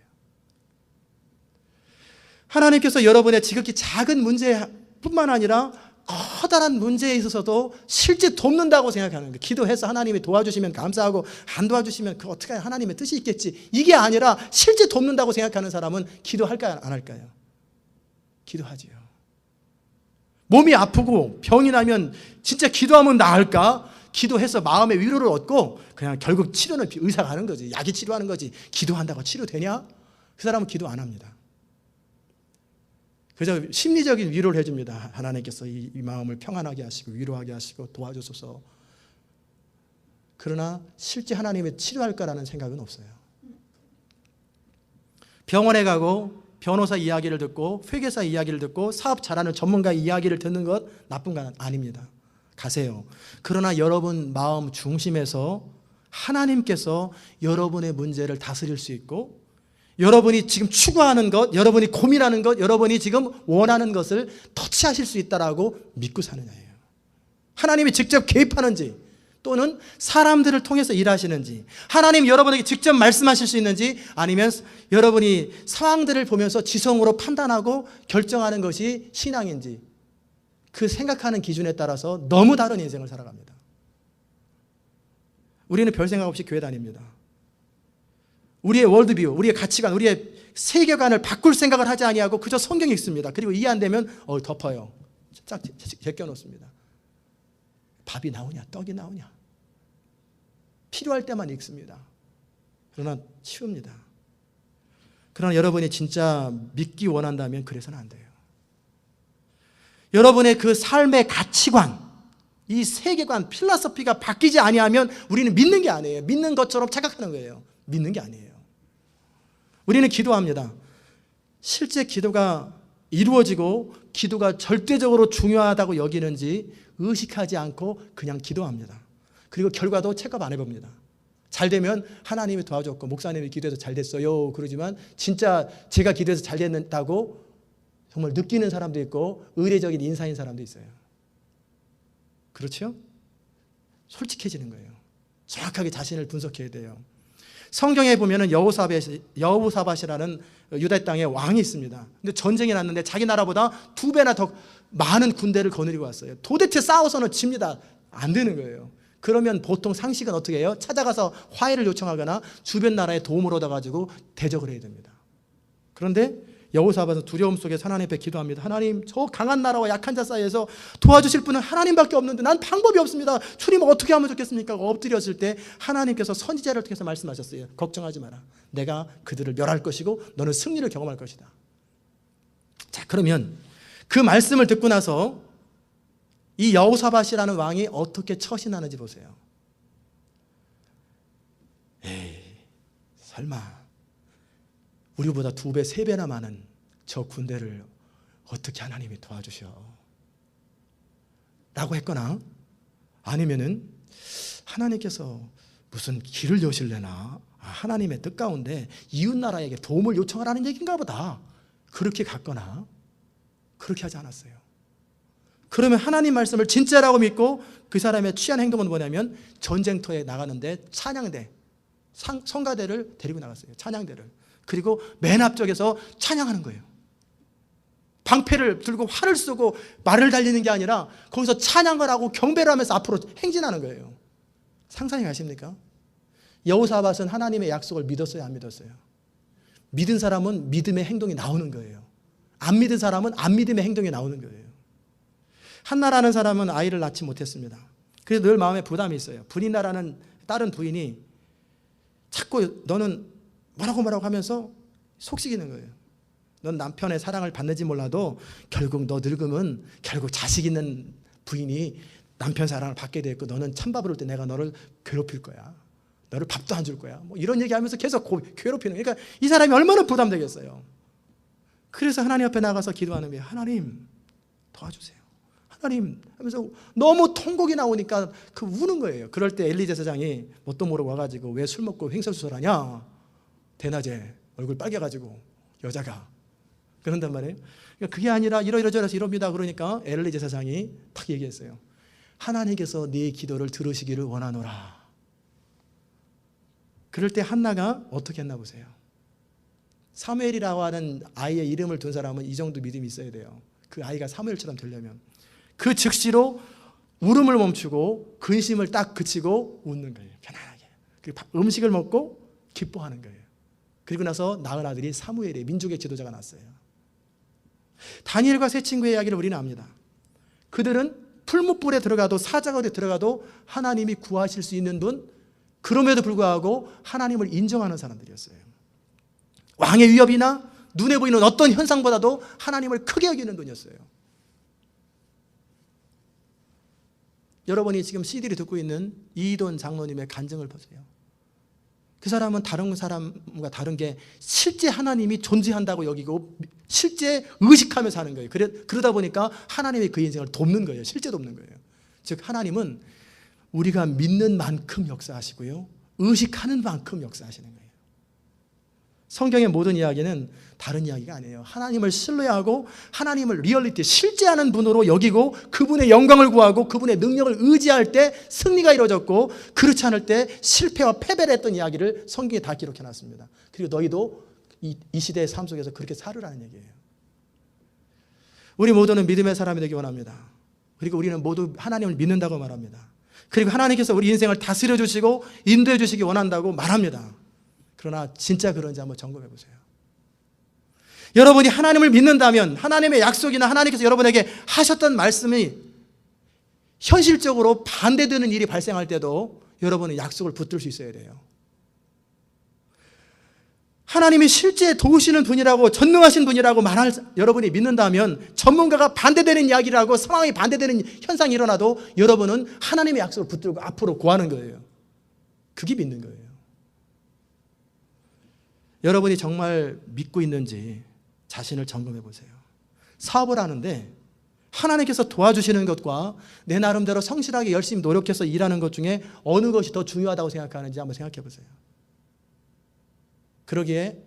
하나님께서 여러분의 지극히 작은 문제뿐만 아니라 커다란 문제에 있어서도 실제 돕는다고 생각하는 거예요. 기도해서 하나님이 도와주시면 감사하고 안 도와주시면 그 어떻게 하나님의 뜻이 있겠지, 이게 아니라 실제 돕는다고 생각하는 사람은 기도할까요, 안 할까요? 기도하지요. 몸이 아프고 병이 나면 진짜 기도하면 나을까? 기도해서 마음의 위로를 얻고 그냥 결국 치료는 의사가 하는 거지, 약이 치료하는 거지. 기도한다고 치료되냐? 그 사람은 기도 안 합니다. 그저 심리적인 위로를 해줍니다. 하나님께서 이 마음을 평안하게 하시고 위로하게 하시고 도와주소서. 그러나 실제 하나님의 치료할까라는 생각은 없어요. 병원에 가고 변호사 이야기를 듣고 회계사 이야기를 듣고 사업 잘하는 전문가 이야기를 듣는 것 나쁜 건 아닙니다. 가세요. 그러나 여러분 마음 중심에서 하나님께서 여러분의 문제를 다스릴 수 있고, 여러분이 지금 추구하는 것, 여러분이 고민하는 것, 여러분이 지금 원하는 것을 터치하실 수 있다라고 믿고 사느냐예요. 하나님이 직접 개입하는지 또는 사람들을 통해서 일하시는지, 하나님 여러분에게 직접 말씀하실 수 있는지, 아니면 여러분이 상황들을 보면서 지성으로 판단하고 결정하는 것이 신앙인지, 그 생각하는 기준에 따라서 너무 다른 인생을 살아갑니다. 우리는 별 생각 없이 교회 다닙니다. 우리의 월드뷰, 우리의 가치관, 우리의 세계관을 바꿀 생각을 하지 아니하고 그저 성경 읽습니다. 그리고 이해 안 되면 덮어요. 쫙 제껴놓습니다. 밥이 나오냐, 떡이 나오냐, 필요할 때만 읽습니다. 그러나 치웁니다. 그러나 여러분이 진짜 믿기 원한다면 그래서는 안 돼요. 여러분의 그 삶의 가치관, 이 세계관, 필라소피가 바뀌지 아니하면 우리는 믿는 게 아니에요. 믿는 것처럼 착각하는 거예요. 믿는 게 아니에요. 우리는 기도합니다. 실제 기도가 이루어지고 기도가 절대적으로 중요하다고 여기는지 의식하지 않고 그냥 기도합니다. 그리고 결과도 체크업 안 해봅니다. 잘 되면 하나님이 도와줬고 목사님이 기도해서 잘 됐어요 그러지만 진짜 제가 기도해서 잘 됐다고 정말 느끼는 사람도 있고 의례적인 인사인 사람도 있어요. 그렇죠? 솔직해지는 거예요. 정확하게 자신을 분석해야 돼요. 성경에 보면은 여호사밧이라는 유다 땅에 왕이 있습니다. 근데 전쟁이 났는데 자기 나라보다 2배나 더 많은 군대를 거느리고 왔어요. 도대체 싸워서는 집니다. 안 되는 거예요. 그러면 보통 상식은 어떻게 해요? 찾아가서 화해를 요청하거나 주변 나라에 도움을 얻어가지고 대적을 해야 됩니다. 그런데 여호사밧은 두려움 속에서 하나님 앞에 기도합니다. 하나님, 저 강한 나라와 약한 자 사이에서 도와주실 분은 하나님밖에 없는데 난 방법이 없습니다. 주님 어떻게 하면 좋겠습니까? 엎드렸을 때 하나님께서 선지자를 통해서 말씀하셨어요. 걱정하지 마라. 내가 그들을 멸할 것이고 너는 승리를 경험할 것이다. 자, 그러면 그 말씀을 듣고 나서 이 여호사밧이라는 왕이 어떻게 처신하는지 보세요. 에이, 설마 우리보다 2배, 3배나 많은 저 군대를 어떻게 하나님이 도와주셔? 라고 했거나, 아니면은 하나님께서 무슨 길을 여실래나, 하나님의 뜻 가운데 이웃 나라에게 도움을 요청하라는 얘기인가 보다, 그렇게 갔거나, 그렇게 하지 않았어요. 그러면 하나님 말씀을 진짜라고 믿고 그 사람의 취한 행동은 뭐냐면 전쟁터에 나가는데 찬양대, 성가대를 데리고 나갔어요. 찬양대를. 그리고 맨 앞쪽에서 찬양하는 거예요. 방패를 들고 활을 쏘고 말을 달리는 게 아니라 거기서 찬양을 하고 경배를 하면서 앞으로 행진하는 거예요. 상상이 가십니까? 여호사밧은 하나님의 약속을 믿었어요, 안 믿었어요? 믿은 사람은 믿음의 행동이 나오는 거예요. 안 믿은 사람은 안 믿음의 행동이 나오는 거예요. 한나라는 사람은 아이를 낳지 못했습니다. 그래서 늘 마음에 부담이 있어요. 분이나라는 다른 부인이 자꾸 너는 뭐라고 하면서 속삭이는 거예요. 넌 남편의 사랑을 받는지 몰라도 결국 너 늙으면 결국 자식 있는 부인이 남편 사랑을 받게 되고 너는 찬밥을 올 때 내가 너를 괴롭힐 거야. 너를 밥도 안 줄 거야. 뭐 이런 얘기하면서 계속 괴롭히는 거예요. 그러니까 이 사람이 얼마나 부담되겠어요. 그래서 하나님 앞에 나가서 기도하는 거예요. 하나님 도와주세요. 하나님 하면서 너무 통곡이 나오니까 그 우는 거예요. 그럴 때 엘리 제사장이 뭣도 모르고 와가지고 왜 술 먹고 횡설수설하냐. 대낮에 얼굴 빨개가지고 여자가 그런단 말이에요. 그러니까 그게 아니라 이러저러서 이럽니다. 그러니까 엘리 제사장이 딱 얘기했어요. 하나님께서 네 기도를 들으시기를 원하노라. 그럴 때 한나가 어떻게 했나 보세요. 사무엘이라고 하는 아이의 이름을 둔 사람은 이 정도 믿음이 있어야 돼요. 그 아이가 사무엘처럼 되려면 그 즉시로 울음을 멈추고 근심을 딱 그치고 웃는 거예요. 편안하게. 그리고 음식을 먹고 기뻐하는 거예요. 그리고 나서 낳은 아들이 사무엘의 민족의 지도자가 났어요. 다니엘과 세 친구의 이야기를 우리는 압니다. 그들은 풀무불에 들어가도 사자가에 들어가도 하나님이 구하실 수 있는 분, 그럼에도 불구하고 하나님을 인정하는 사람들이었어요. 왕의 위협이나 눈에 보이는 어떤 현상보다도 하나님을 크게 여기는 분이었어요. 여러분이 지금 CD를 듣고 있는 이돈 장로님의 간증을 보세요. 그 사람은 다른 사람과 다른 게 실제 하나님이 존재한다고 여기고 실제 의식하면서 사는 거예요. 그러다 보니까 하나님이 그 인생을 돕는 거예요. 실제 돕는 거예요. 즉 하나님은 우리가 믿는 만큼 역사하시고요. 의식하는 만큼 역사하시는 거예요. 성경의 모든 이야기는 다른 이야기가 아니에요. 하나님을 신뢰하고 하나님을 리얼리티 실제하는 분으로 여기고 그분의 영광을 구하고 그분의 능력을 의지할 때 승리가 이루어졌고 그렇지 않을 때 실패와 패배를 했던 이야기를 성경에 다 기록해놨습니다. 그리고 너희도 이 시대의 삶 속에서 그렇게 살으라는 얘기예요. 우리 모두는 믿음의 사람이 되기 원합니다. 그리고 우리는 모두 하나님을 믿는다고 말합니다. 그리고 하나님께서 우리 인생을 다스려 주시고 인도해 주시기 원한다고 말합니다. 그러나 진짜 그런지 한번 점검해 보세요. 여러분이 하나님을 믿는다면 하나님의 약속이나 하나님께서 여러분에게 하셨던 말씀이 현실적으로 반대되는 일이 발생할 때도 여러분은 약속을 붙들 수 있어야 돼요. 하나님이 실제 도우시는 분이라고 전능하신 분이라고 말할 여러분이 믿는다면 전문가가 반대되는 이야기라고 상황이 반대되는 현상이 일어나도 여러분은 하나님의 약속을 붙들고 앞으로 구하는 거예요. 그게 믿는 거예요. 여러분이 정말 믿고 있는지 자신을 점검해 보세요. 사업을 하는데 하나님께서 도와주시는 것과 내 나름대로 성실하게 열심히 노력해서 일하는 것 중에 어느 것이 더 중요하다고 생각하는지 한번 생각해 보세요. 그러기에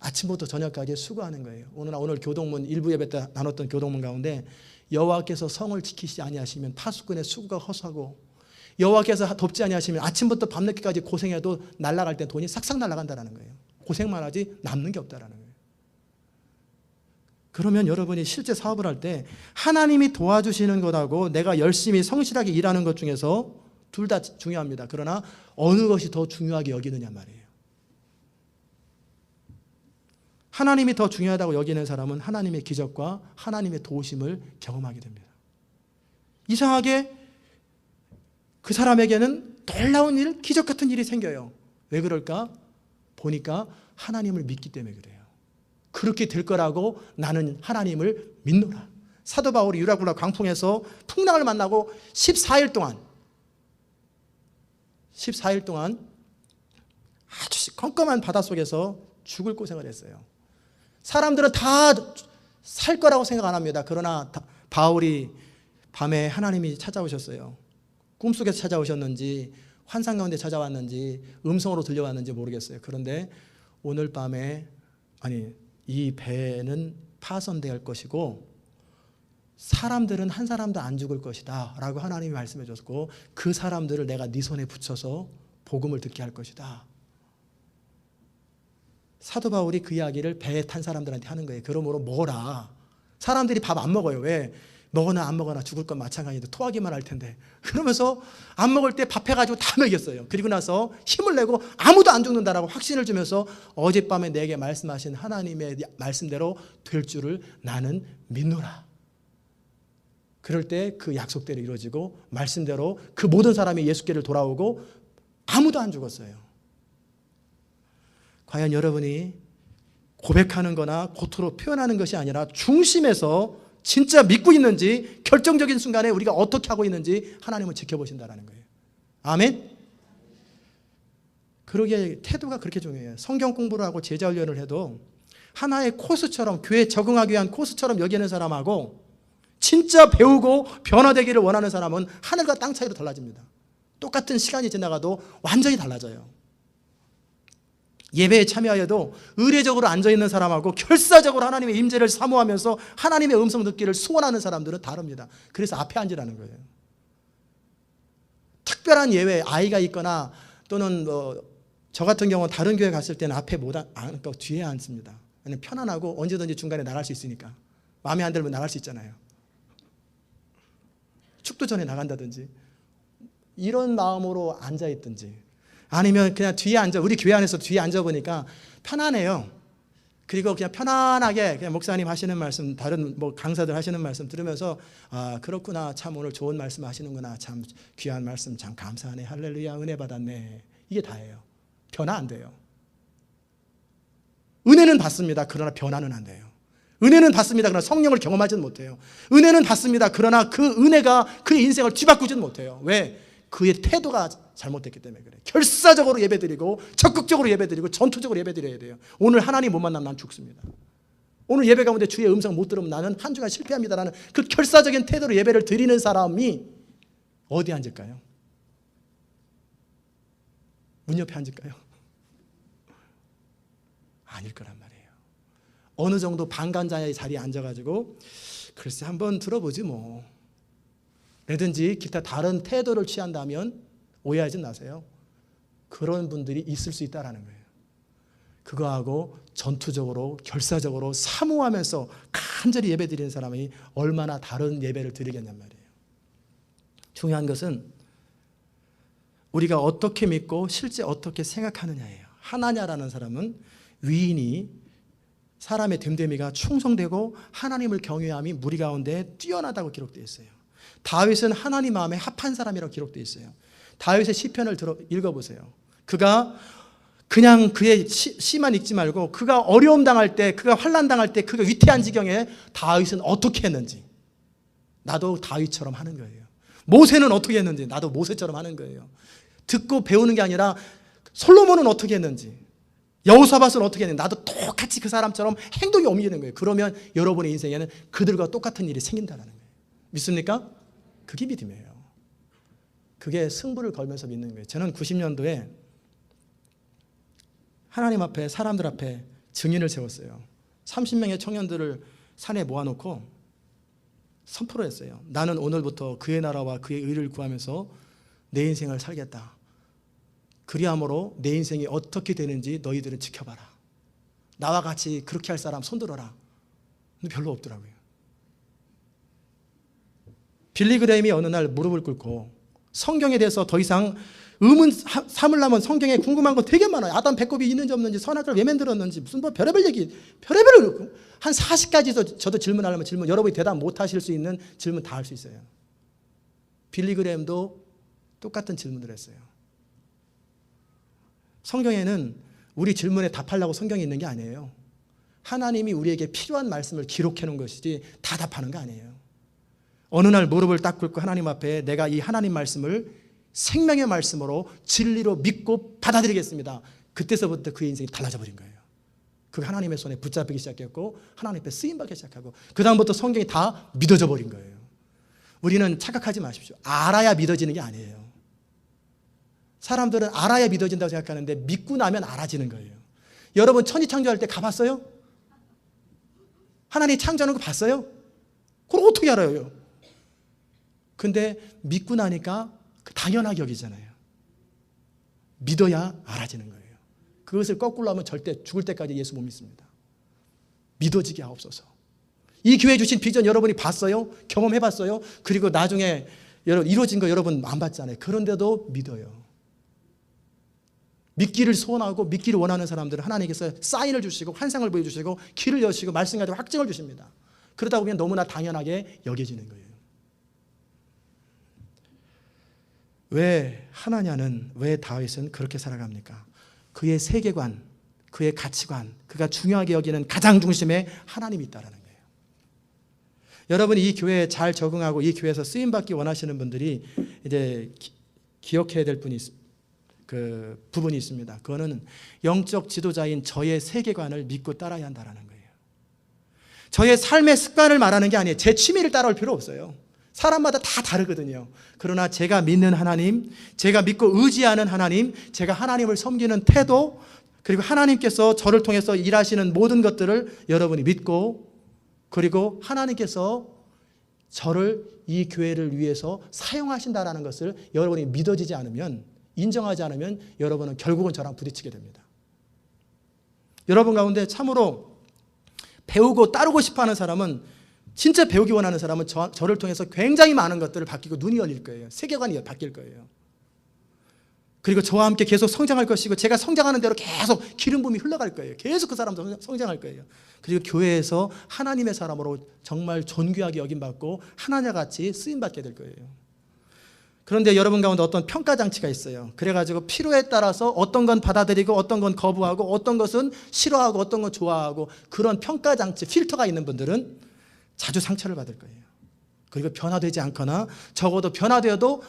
아침부터 저녁까지 수고하는 거예요. 오늘 교동문 일부 예배 때 나눴던 교동문 가운데 여호와께서 성을 지키시지 아니하시면 파수꾼의 수고가 허수하고 여호와께서 돕지 아니하시면 아침부터 밤늦게까지 고생해도 날아갈 때 돈이 싹싹 날아간다는 거예요. 고생만 하지 남는 게 없다는 거예요. 그러면 여러분이 실제 사업을 할 때 하나님이 도와주시는 것하고 내가 열심히 성실하게 일하는 것 중에서 둘 다 중요합니다. 그러나 어느 것이 더 중요하게 여기느냐 말이에요. 하나님이 더 중요하다고 여기는 사람은 하나님의 기적과 하나님의 도우심을 경험하게 됩니다. 이상하게 그 사람에게는 놀라운 일, 기적 같은 일이 생겨요. 왜 그럴까? 보니까 하나님을 믿기 때문에 그래요. 그렇게 될 거라고 나는 하나님을 믿노라. 사도 바울이 유라굴라 광풍에서 풍랑을 만나고 14일 동안 아주 컴컴한 바닷속에서 죽을 고생을 했어요. 사람들은 다 살 거라고 생각 안 합니다. 그러나 바울이 밤에 하나님이 찾아오셨어요. 꿈속에서 찾아오셨는지 환상 가운데 찾아왔는지 음성으로 들려왔는지 모르겠어요. 그런데 오늘 밤에 이 배는 파손될 것이고 사람들은 한 사람도 안 죽을 것이다 라고 하나님이 말씀해 줬고 그 사람들을 내가 네 손에 붙여서 복음을 듣게 할 것이다. 사도 바울이 그 이야기를 배에 탄 사람들한테 하는 거예요. 그러므로 먹어라. 사람들이 밥 안 먹어요. 왜? 먹거나 안 먹거나 죽을 건 마찬가지인데 토하기만 할 텐데, 그러면서 안 먹을 때 밥 해가지고 다 먹였어요. 그리고 나서 힘을 내고 아무도 안 죽는다라고 확신을 주면서 어젯밤에 내게 말씀하신 하나님의 말씀대로 될 줄을 나는 믿노라. 그럴 때 그 약속대로 이루어지고 말씀대로 그 모든 사람이 예수께를 돌아오고 아무도 안 죽었어요. 과연 여러분이 고백하는 거나 겉으로 표현하는 것이 아니라 중심에서 진짜 믿고 있는지, 결정적인 순간에 우리가 어떻게 하고 있는지 하나님은 지켜보신다는 거예요. 아멘? 그러기에 태도가 그렇게 중요해요. 성경 공부를 하고 제자 훈련을 해도 하나의 코스처럼, 교회에 적응하기 위한 코스처럼 여기는 사람하고 진짜 배우고 변화되기를 원하는 사람은 하늘과 땅 차이로 달라집니다. 똑같은 시간이 지나가도 완전히 달라져요. 예배에 참여하여도 의례적으로 앉아있는 사람하고 결사적으로 하나님의 임재를 사모하면서 하나님의 음성 듣기를 소원하는 사람들은 다릅니다. 그래서 앞에 앉으라는 거예요. 특별한 예외, 아이가 있거나 또는 저 같은 경우는 다른 교회 갔을 때는 앞에 못 앉고 뒤에 앉습니다. 왜냐하면 편안하고 언제든지 중간에 나갈 수 있으니까. 마음에 안 들면 나갈 수 있잖아요. 축도 전에 나간다든지 이런 마음으로 앉아있든지, 아니면 그냥 뒤에 앉아, 우리 교회 안에서 뒤에 앉아보니까 편안해요. 그리고 그냥 편안하게 그냥 목사님 하시는 말씀, 다른 강사들 하시는 말씀 들으면서 아, 그렇구나, 참 오늘 좋은 말씀 하시는구나, 참 귀한 말씀, 참 감사하네, 할렐루야, 은혜 받았네. 이게 다예요. 변화 안 돼요. 은혜는 받습니다. 그러나 변화는 안 돼요. 은혜는 받습니다. 그러나 성령을 경험하지는 못해요. 은혜는 받습니다. 그러나 그 은혜가 그의 인생을 뒤바꾸지는 못해요. 왜? 그의 태도가 잘못됐기 때문에 그래요. 결사적으로 예배드리고 적극적으로 예배드리고 전투적으로 예배드려야 돼요. 오늘 하나님 못 만나면 난 죽습니다. 오늘 예배 가운데 주의 음성 못 들으면 나는 한 주간 실패합니다라는 그 결사적인 태도로 예배를 드리는 사람이 어디 앉을까요? 문 옆에 앉을까요? 아닐 거란 말이에요. 어느 정도 방관자의 자리에 앉아가지고 글쎄 한번 들어보지 뭐, 라든지 기타 다른 태도를 취한다면 오해하지 마세요. 그런 분들이 있을 수 있다는 거예요. 그거하고 전투적으로 결사적으로 사모하면서 간절히 예배드리는 사람이 얼마나 다른 예배를 드리겠냔 말이에요. 중요한 것은 우리가 어떻게 믿고 실제 어떻게 생각하느냐예요. 하나냐라는 사람은 위인이 사람의 됨됨이가 충성되고 하나님을 경외함이 무리 가운데 뛰어나다고 기록되어 있어요. 다윗은 하나님 마음에 합한 사람이라고 기록되어 있어요. 다윗의 시편을 읽어보세요. 그가 그냥 그의 시만 읽지 말고 그가 어려움 당할 때, 그가 환난 당할 때, 그가 위태한 지경에 다윗은 어떻게 했는지, 나도 다윗처럼 하는 거예요. 모세는 어떻게 했는지 나도 모세처럼 하는 거예요. 듣고 배우는 게 아니라 솔로몬은 어떻게 했는지, 여호사밧은 어떻게 했는지 나도 똑같이 그 사람처럼 행동이 옮기는 거예요. 그러면 여러분의 인생에는 그들과 똑같은 일이 생긴다는 거예요. 믿습니까? 그게 믿음이에요. 그게 승부를 걸면서 믿는 거예요. 저는 90년도에 하나님 앞에, 사람들 앞에 증인을 세웠어요. 30명의 청년들을 산에 모아놓고 선포를 했어요. 나는 오늘부터 그의 나라와 그의 의를 구하면서 내 인생을 살겠다. 그리함으로 내 인생이 어떻게 되는지 너희들은 지켜봐라. 나와 같이 그렇게 할 사람 손들어라. 근데 별로 없더라고요. 빌리 그레임이 어느 날 무릎을 꿇고 성경에 대해서 더 이상 의문 삼으려면 성경에 궁금한 거 되게 많아요. 아담 배꼽이 있는지 없는지, 선악을 왜 만들었는지, 무슨 뭐 별의별 얘기, 별의별 한 40가지도 저도 질문하려면 질문, 여러분이 대답 못 하실 수 있는 질문 다 할 수 있어요. 빌리 그레임도 똑같은 질문을 했어요. 성경에는 우리 질문에 답하려고 성경이 있는 게 아니에요. 하나님이 우리에게 필요한 말씀을 기록해 놓은 것이지 다 답하는 거 아니에요. 어느 날 무릎을 딱 꿇고 하나님 앞에 내가 이 하나님 말씀을 생명의 말씀으로 진리로 믿고 받아들이겠습니다. 그때서부터 그의 인생이 달라져 버린 거예요. 그가 하나님의 손에 붙잡히기 시작했고 하나님 앞에 쓰임받기 시작하고 그 다음부터 성경이 다 믿어져 버린 거예요. 우리는 착각하지 마십시오. 알아야 믿어지는 게 아니에요. 사람들은 알아야 믿어진다고 생각하는데 믿고 나면 알아지는 거예요. 여러분 천지창조할 때 가봤어요? 하나님이 창조하는 거 봤어요? 그걸 어떻게 알아요? 근데 믿고 나니까 당연하게 여기잖아요. 믿어야 알아지는 거예요. 그것을 거꾸로 하면 절대 죽을 때까지 예수 못 믿습니다. 믿어지게 하옵소서. 이 교회 주신 비전 여러분이 봤어요? 경험해봤어요? 그리고 나중에 여러분 이루어진 거 여러분 안 봤잖아요. 그런데도 믿어요. 믿기를 소원하고 믿기를 원하는 사람들은 하나님께서 사인을 주시고 환상을 보여주시고 길을 여시고 말씀 가지고 확증을 주십니다. 그러다 보면 너무나 당연하게 여겨지는 거예요. 왜 하나냐는, 왜 다윗은 그렇게 살아갑니까? 그의 세계관, 그의 가치관, 그가 중요하게 여기는 가장 중심에 하나님이 있다는 거예요. 여러분이 이 교회에 잘 적응하고 이 교회에서 쓰임받기 원하시는 분들이 이제 기억해야 될 부분이 있습니다. 그거는 영적 지도자인 저의 세계관을 믿고 따라야 한다는 거예요. 저의 삶의 습관을 말하는 게 아니에요. 제 취미를 따라올 필요 없어요. 사람마다 다 다르거든요. 그러나 제가 믿는 하나님, 제가 믿고 의지하는 하나님, 제가 하나님을 섬기는 태도, 그리고 하나님께서 저를 통해서 일하시는 모든 것들을 여러분이 믿고, 그리고 하나님께서 저를 이 교회를 위해서 사용하신다는 것을 여러분이 믿어지지 않으면, 인정하지 않으면 여러분은 결국은 저랑 부딪히게 됩니다. 여러분 가운데 참으로 배우고 따르고 싶어하는 사람은, 진짜 배우기 원하는 사람은 저를 통해서 굉장히 많은 것들을 바뀌고 눈이 열릴 거예요. 세계관이 바뀔 거예요. 그리고 저와 함께 계속 성장할 것이고, 제가 성장하는 대로 계속 기름 부음이 흘러갈 거예요. 계속 그 사람도 성장할 거예요. 그리고 교회에서 하나님의 사람으로 정말 존귀하게 여김받고 하나님같이 쓰임받게 될 거예요. 그런데 여러분 가운데 어떤 평가장치가 있어요. 그래가지고 필요에 따라서 어떤 건 받아들이고 어떤 건 거부하고 어떤 것은 싫어하고 어떤 건 좋아하고, 그런 평가장치, 필터가 있는 분들은 자주 상처를 받을 거예요. 그리고 변화되지 않거나, 적어도 변화되어도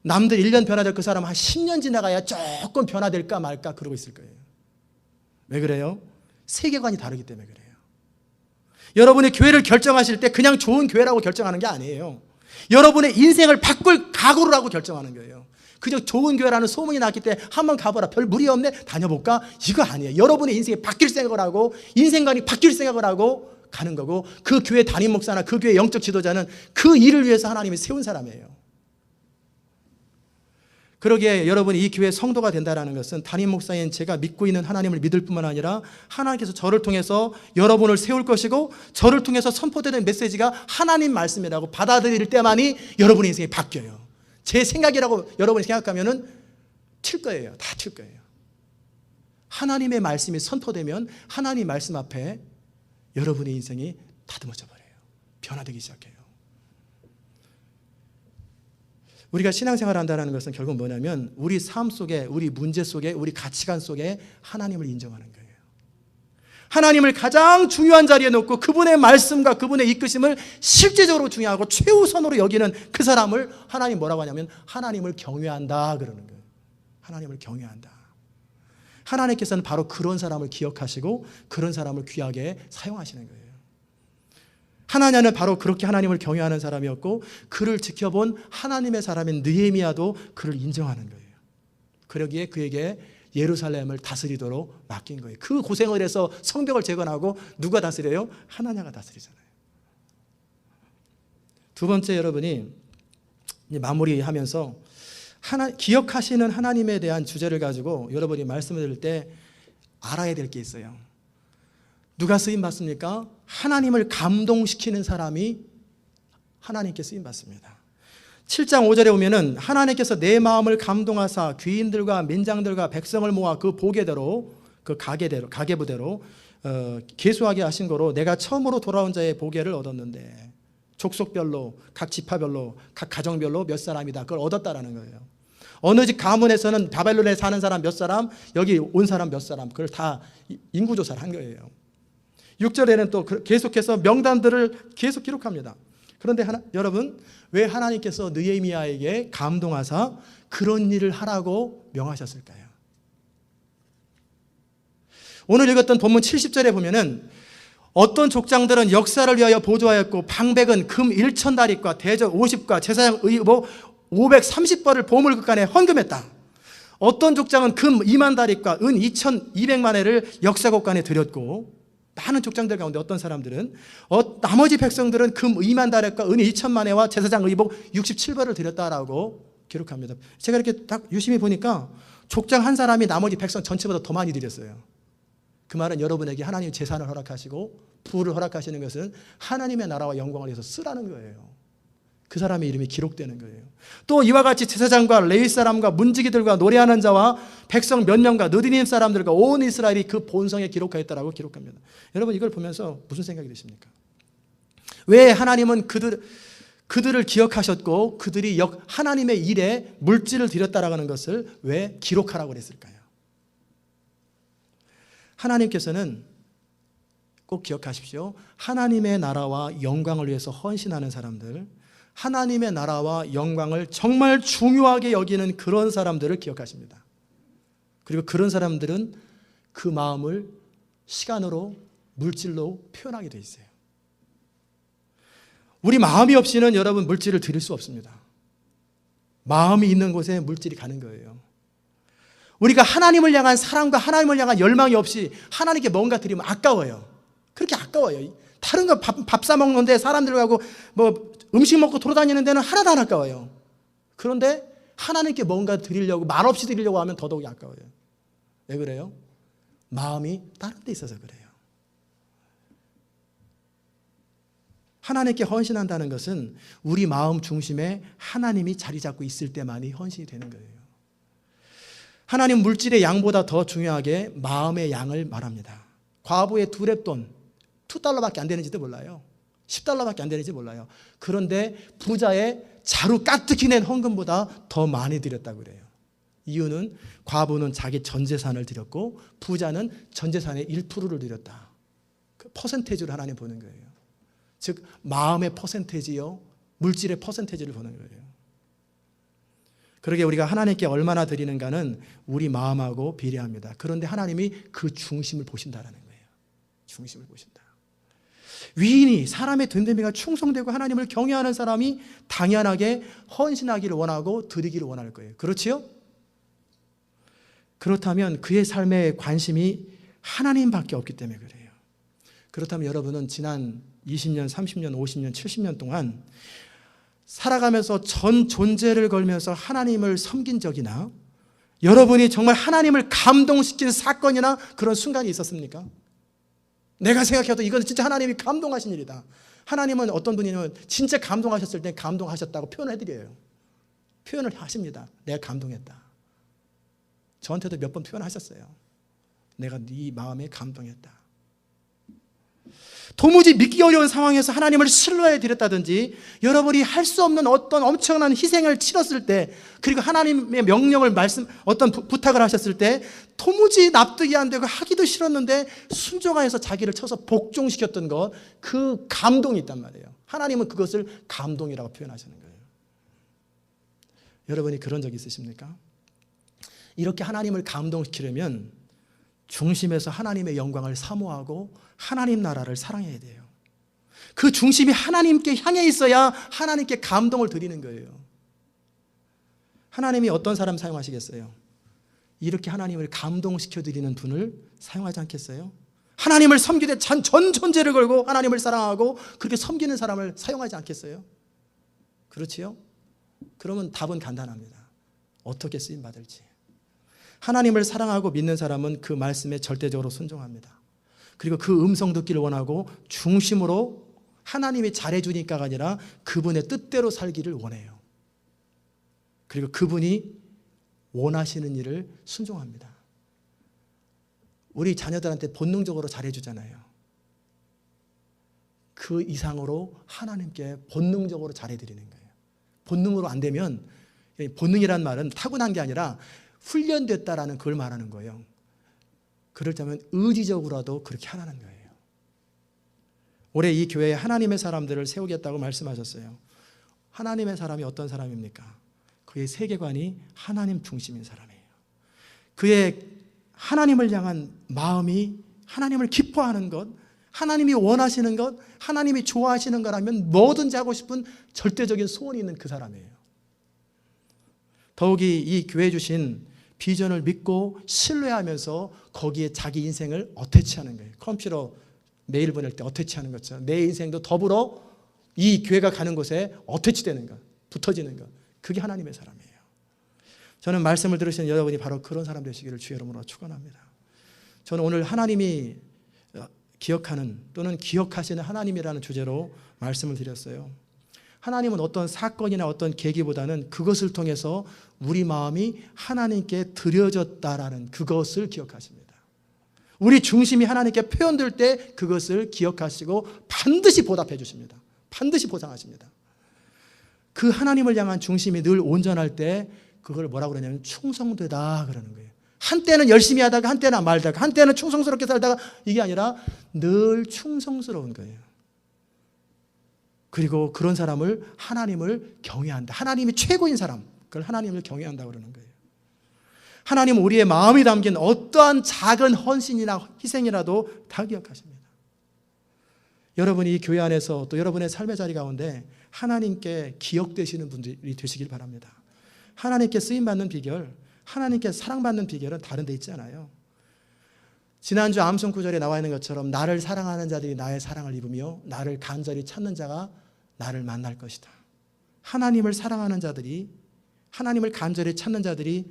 남들 1년 변화될 그 사람 한 10년 지나가야 조금 변화될까 말까 그러고 있을 거예요. 왜 그래요? 세계관이 다르기 때문에 그래요. 여러분의 교회를 결정하실 때 그냥 좋은 교회라고 결정하는 게 아니에요. 여러분의 인생을 바꿀 각오를 하고 결정하는 거예요. 그저 좋은 교회라는 소문이 났기 때문에 한번 가보라, 별 무리 없네, 다녀볼까? 이거 아니에요. 여러분의 인생이 바뀔 생각을 하고 인생관이 바뀔 생각을 하고 가는 거고, 그 교회 담임 목사나 그 교회 영적 지도자는 그 일을 위해서 하나님이 세운 사람이에요. 그러기에 여러분이 이 교회 성도가 된다는 것은 담임 목사인 제가 믿고 있는 하나님을 믿을 뿐만 아니라 하나님께서 저를 통해서 여러분을 세울 것이고, 저를 통해서 선포되는 메시지가 하나님 말씀이라고 받아들일 때만이 여러분의 인생이 바뀌어요. 제 생각이라고 여러분이 생각하면은 튈 거예요. 다 튈 거예요. 하나님의 말씀이 선포되면 하나님 말씀 앞에 여러분의 인생이 다듬어져 버려요. 변화되기 시작해요. 우리가 신앙생활을 한다는 것은 결국 뭐냐면, 우리 삶 속에, 우리 문제 속에, 우리 가치관 속에 하나님을 인정하는 거예요. 하나님을 가장 중요한 자리에 놓고 그분의 말씀과 그분의 이끄심을 실제적으로 중요하고 최우선으로 여기는 그 사람을 하나님 뭐라고 하냐면 하나님을 경외한다 그러는 거예요. 하나님을 경외한다. 하나님께서는 바로 그런 사람을 기억하시고 그런 사람을 귀하게 사용하시는 거예요. 하나냐는 바로 그렇게 하나님을 경외하는 사람이었고, 그를 지켜본 하나님의 사람인 느헤미야도 그를 인정하는 거예요. 그러기에 그에게 예루살렘을 다스리도록 맡긴 거예요. 그 고생을 해서 성벽을 재건하고 누가 다스려요? 하나냐가 다스리잖아요. 두 번째, 여러분이 마무리하면서 기억하시는 하나님에 대한 주제를 가지고 여러분이 말씀을 드릴 때 알아야 될 게 있어요. 누가 쓰임받습니까? 하나님을 감동시키는 사람이 하나님께 쓰임받습니다. 7장 5절에 보면은 하나님께서 내 마음을 감동하사 귀인들과 민장들과 백성을 모아 그 보게대로, 그 가계부대로 계수하게 하신 거로 내가 처음으로 돌아온 자의 보게를 얻었는데, 족속별로, 각 지파별로, 각 가정별로 몇 사람이다, 그걸 얻었다라는 거예요. 어느 집 가문에서는 바벨론에 사는 사람 몇 사람, 여기 온 사람 몇 사람, 그걸 다 인구조사를 한 거예요. 6절에는 또 계속해서 명단들을 계속 기록합니다. 그런데 여러분, 왜 하나님께서 느헤미야에게 감동하사 그런 일을 하라고 명하셨을까요? 오늘 읽었던 본문 70절에 보면은 어떤 족장들은 역사를 위하여 보조하였고, 방백은 금 1,000다리과 대저 50과 제사장 의복 530벌을 보물극간에 헌금했다. 어떤 족장은 금 2만 다리과 은 2,200만 회를 역사곡간에 드렸고, 많은 족장들 가운데 어떤 사람들은 나머지 백성들은 금 2만 다리과 은 2천만 회와 제사장 의복 67벌을 드렸다라고 기록합니다. 제가 이렇게 딱 유심히 보니까 족장 한 사람이 나머지 백성 전체보다 더 많이 드렸어요. 그 말은 여러분에게 하나님 재산을 허락하시고 부를 허락하시는 것은 하나님의 나라와 영광을 위해서 쓰라는 거예요. 그 사람의 이름이 기록되는 거예요. 또 이와 같이 제사장과 레위 사람과 문지기들과 노래하는 자와 백성 몇 명과 느디님 사람들과 온 이스라엘이 그 본성에 기록하였다라고 기록합니다. 여러분 이걸 보면서 무슨 생각이 드십니까? 왜 하나님은 그들을 기억하셨고 그들이 하나님의 일에 물질을 드렸다라는 것을 왜 기록하라고 그랬을까요? 하나님께서는 꼭 기억하십시오. 하나님의 나라와 영광을 위해서 헌신하는 사람들, 하나님의 나라와 영광을 정말 중요하게 여기는 그런 사람들을 기억하십니다. 그리고 그런 사람들은 그 마음을 시간으로, 물질로 표현하게 돼 있어요. 우리 마음이 없이는 여러분 물질을 드릴 수 없습니다. 마음이 있는 곳에 물질이 가는 거예요. 우리가 하나님을 향한 사랑과 하나님을 향한 열망이 없이 하나님께 뭔가 드리면 아까워요. 그렇게 아까워요. 다른 거 밥 사 먹는데 사람들하고 뭐 음식 먹고 돌아다니는 데는 하나도 안 아까워요. 그런데 하나님께 뭔가 드리려고 말없이 드리려고 하면 더더욱 아까워요. 왜 그래요? 마음이 다른 데 있어서 그래요. 하나님께 헌신한다는 것은 우리 마음 중심에 하나님이 자리 잡고 있을 때만이 헌신이 되는 거예요. 하나님 물질의 양보다 더 중요하게 마음의 양을 말합니다. 과부의 2렙돈, $2밖에 안 되는지도 몰라요. $10밖에 안 되는지 몰라요. 그런데 부자의 자루 까뜩이 낸 헌금보다 더 많이 드렸다고 그래요. 이유는 과부는 자기 전 재산을 드렸고 부자는 전 재산의 1%를 드렸다. 그 퍼센테이지로 하나님 보는 거예요. 즉 마음의 퍼센테이지요, 물질의 퍼센테이지를 보는 거예요. 그러게 우리가 하나님께 얼마나 드리는가는 우리 마음하고 비례합니다. 그런데 하나님이 그 중심을 보신다라는 거예요. 중심을 보신다. 위인이, 사람의 됨됨이가 충성되고 하나님을 경외하는 사람이 당연하게 헌신하기를 원하고 드리기를 원할 거예요. 그렇지요? 그렇다면 그의 삶의 관심이 하나님밖에 없기 때문에 그래요. 그렇다면 여러분은 지난 20년, 30년, 50년, 70년 동안 살아가면서 전 존재를 걸면서 하나님을 섬긴 적이나 여러분이 정말 하나님을 감동시킨 사건이나 그런 순간이 있었습니까? 내가 생각해도 이건 진짜 하나님이 감동하신 일이다. 하나님은 어떤 분이냐면 진짜 감동하셨을 때 감동하셨다고 표현해드려요. 표현을 하십니다. 내가 감동했다. 저한테도 몇 번 표현하셨어요. 내가 네 마음에 감동했다. 도무지 믿기 어려운 상황에서 하나님을 신뢰해 드렸다든지 여러분이 할 수 없는 어떤 엄청난 희생을 치렀을 때 그리고 하나님의 명령을 어떤 부탁을 하셨을 때 도무지 납득이 안 되고 하기도 싫었는데 순종하여서 자기를 쳐서 복종시켰던 것, 그 감동이 있단 말이에요. 하나님은 그것을 감동이라고 표현하시는 거예요. 여러분이 그런 적 있으십니까? 이렇게 하나님을 감동시키려면 중심에서 하나님의 영광을 사모하고 하나님 나라를 사랑해야 돼요. 그 중심이 하나님께 향해 있어야 하나님께 감동을 드리는 거예요. 하나님이 어떤 사람 사용하시겠어요? 이렇게 하나님을 감동시켜 드리는 분을 사용하지 않겠어요? 하나님을 섬기되 전 존재를 걸고 하나님을 사랑하고 그렇게 섬기는 사람을 사용하지 않겠어요? 그렇지요? 그러면 답은 간단합니다. 어떻게 쓰임 받을지. 하나님을 사랑하고 믿는 사람은 그 말씀에 절대적으로 순종합니다. 그리고 그 음성 듣기를 원하고 중심으로 하나님이 잘해주니까가 아니라 그분의 뜻대로 살기를 원해요. 그리고 그분이 원하시는 일을 순종합니다. 우리 자녀들한테 본능적으로 잘해주잖아요. 그 이상으로 하나님께 본능적으로 잘해드리는 거예요. 본능으로 안 되면, 본능이란 말은 타고난 게 아니라 훈련됐다라는 걸 말하는 거예요. 그렇다면 의지적으로라도 그렇게 하라는 거예요. 올해 이 교회에 하나님의 사람들을 세우겠다고 말씀하셨어요. 하나님의 사람이 어떤 사람입니까? 그의 세계관이 하나님 중심인 사람이에요. 그의 하나님을 향한 마음이 하나님을 기뻐하는 것, 하나님이 원하시는 것, 하나님이 좋아하시는 거라면 뭐든지 하고 싶은 절대적인 소원이 있는 그 사람이에요. 더욱이 이 교회 주신 비전을 믿고 신뢰하면서 거기에 자기 인생을 어태치하는 거예요. 컴퓨터 메일 보낼 때 어태치하는 것처럼 내 인생도 더불어 이 교회가 가는 곳에 어태치되는 것, 붙어지는 것, 그게 하나님의 사람이에요. 저는 말씀을 들으시는 여러분이 바로 그런 사람 되시기를 주의 이름으로 축원합니다. 저는 오늘 하나님이 기억하는 또는 기억하시는 하나님이라는 주제로 말씀을 드렸어요. 하나님은 어떤 사건이나 어떤 계기보다는 그것을 통해서 우리 마음이 하나님께 드려졌다라는 그것을 기억하십니다. 우리 중심이 하나님께 표현될 때 그것을 기억하시고 반드시 보답해 주십니다. 반드시 보상하십니다. 그 하나님을 향한 중심이 늘 온전할 때 그걸 뭐라고 그러냐면 충성되다 그러는 거예요. 한때는 열심히 하다가 한때는 말다가 한때는 충성스럽게 살다가 이게 아니라 늘 충성스러운 거예요. 그리고 그런 사람을 하나님을 경외한다. 하나님이 최고인 사람, 그걸 하나님을 경외한다고 그러는 거예요. 하나님은 우리의 마음이 담긴 어떠한 작은 헌신이나 희생이라도 다 기억하십니다. 여러분이 이 교회 안에서 또 여러분의 삶의 자리 가운데 하나님께 기억되시는 분들이 되시길 바랍니다. 하나님께 쓰임받는 비결, 하나님께 사랑받는 비결은 다른 데 있지 않아요. 지난주 암송 구절에 나와 있는 것처럼 나를 사랑하는 자들이 나의 사랑을 입으며 나를 간절히 찾는 자가 나를 만날 것이다. 하나님을 사랑하는 자들이, 하나님을 간절히 찾는 자들이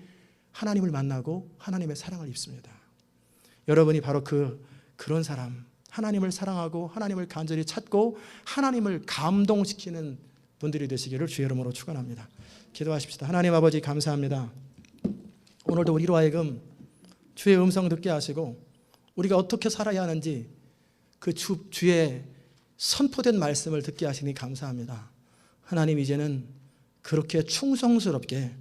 하나님을 만나고 하나님의 사랑을 입습니다. 여러분이 바로 그런 사람, 하나님을 사랑하고 하나님을 간절히 찾고 하나님을 감동시키는 분들이 되시기를 주의 이름으로 축원합니다. 기도하십시다. 하나님 아버지 감사합니다. 오늘도 우리로 하여금 주의 음성 듣게 하시고 우리가 어떻게 살아야 하는지 그 주의 선포된 말씀을 듣게 하시니 감사합니다. 하나님 이제는 그렇게 충성스럽게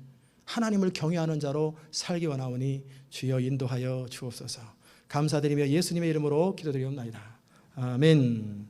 하나님을 경외하는 자로 살기 원하오니 주여 인도하여 주옵소서. 감사드리며 예수님의 이름으로 기도드리옵나이다. 아멘.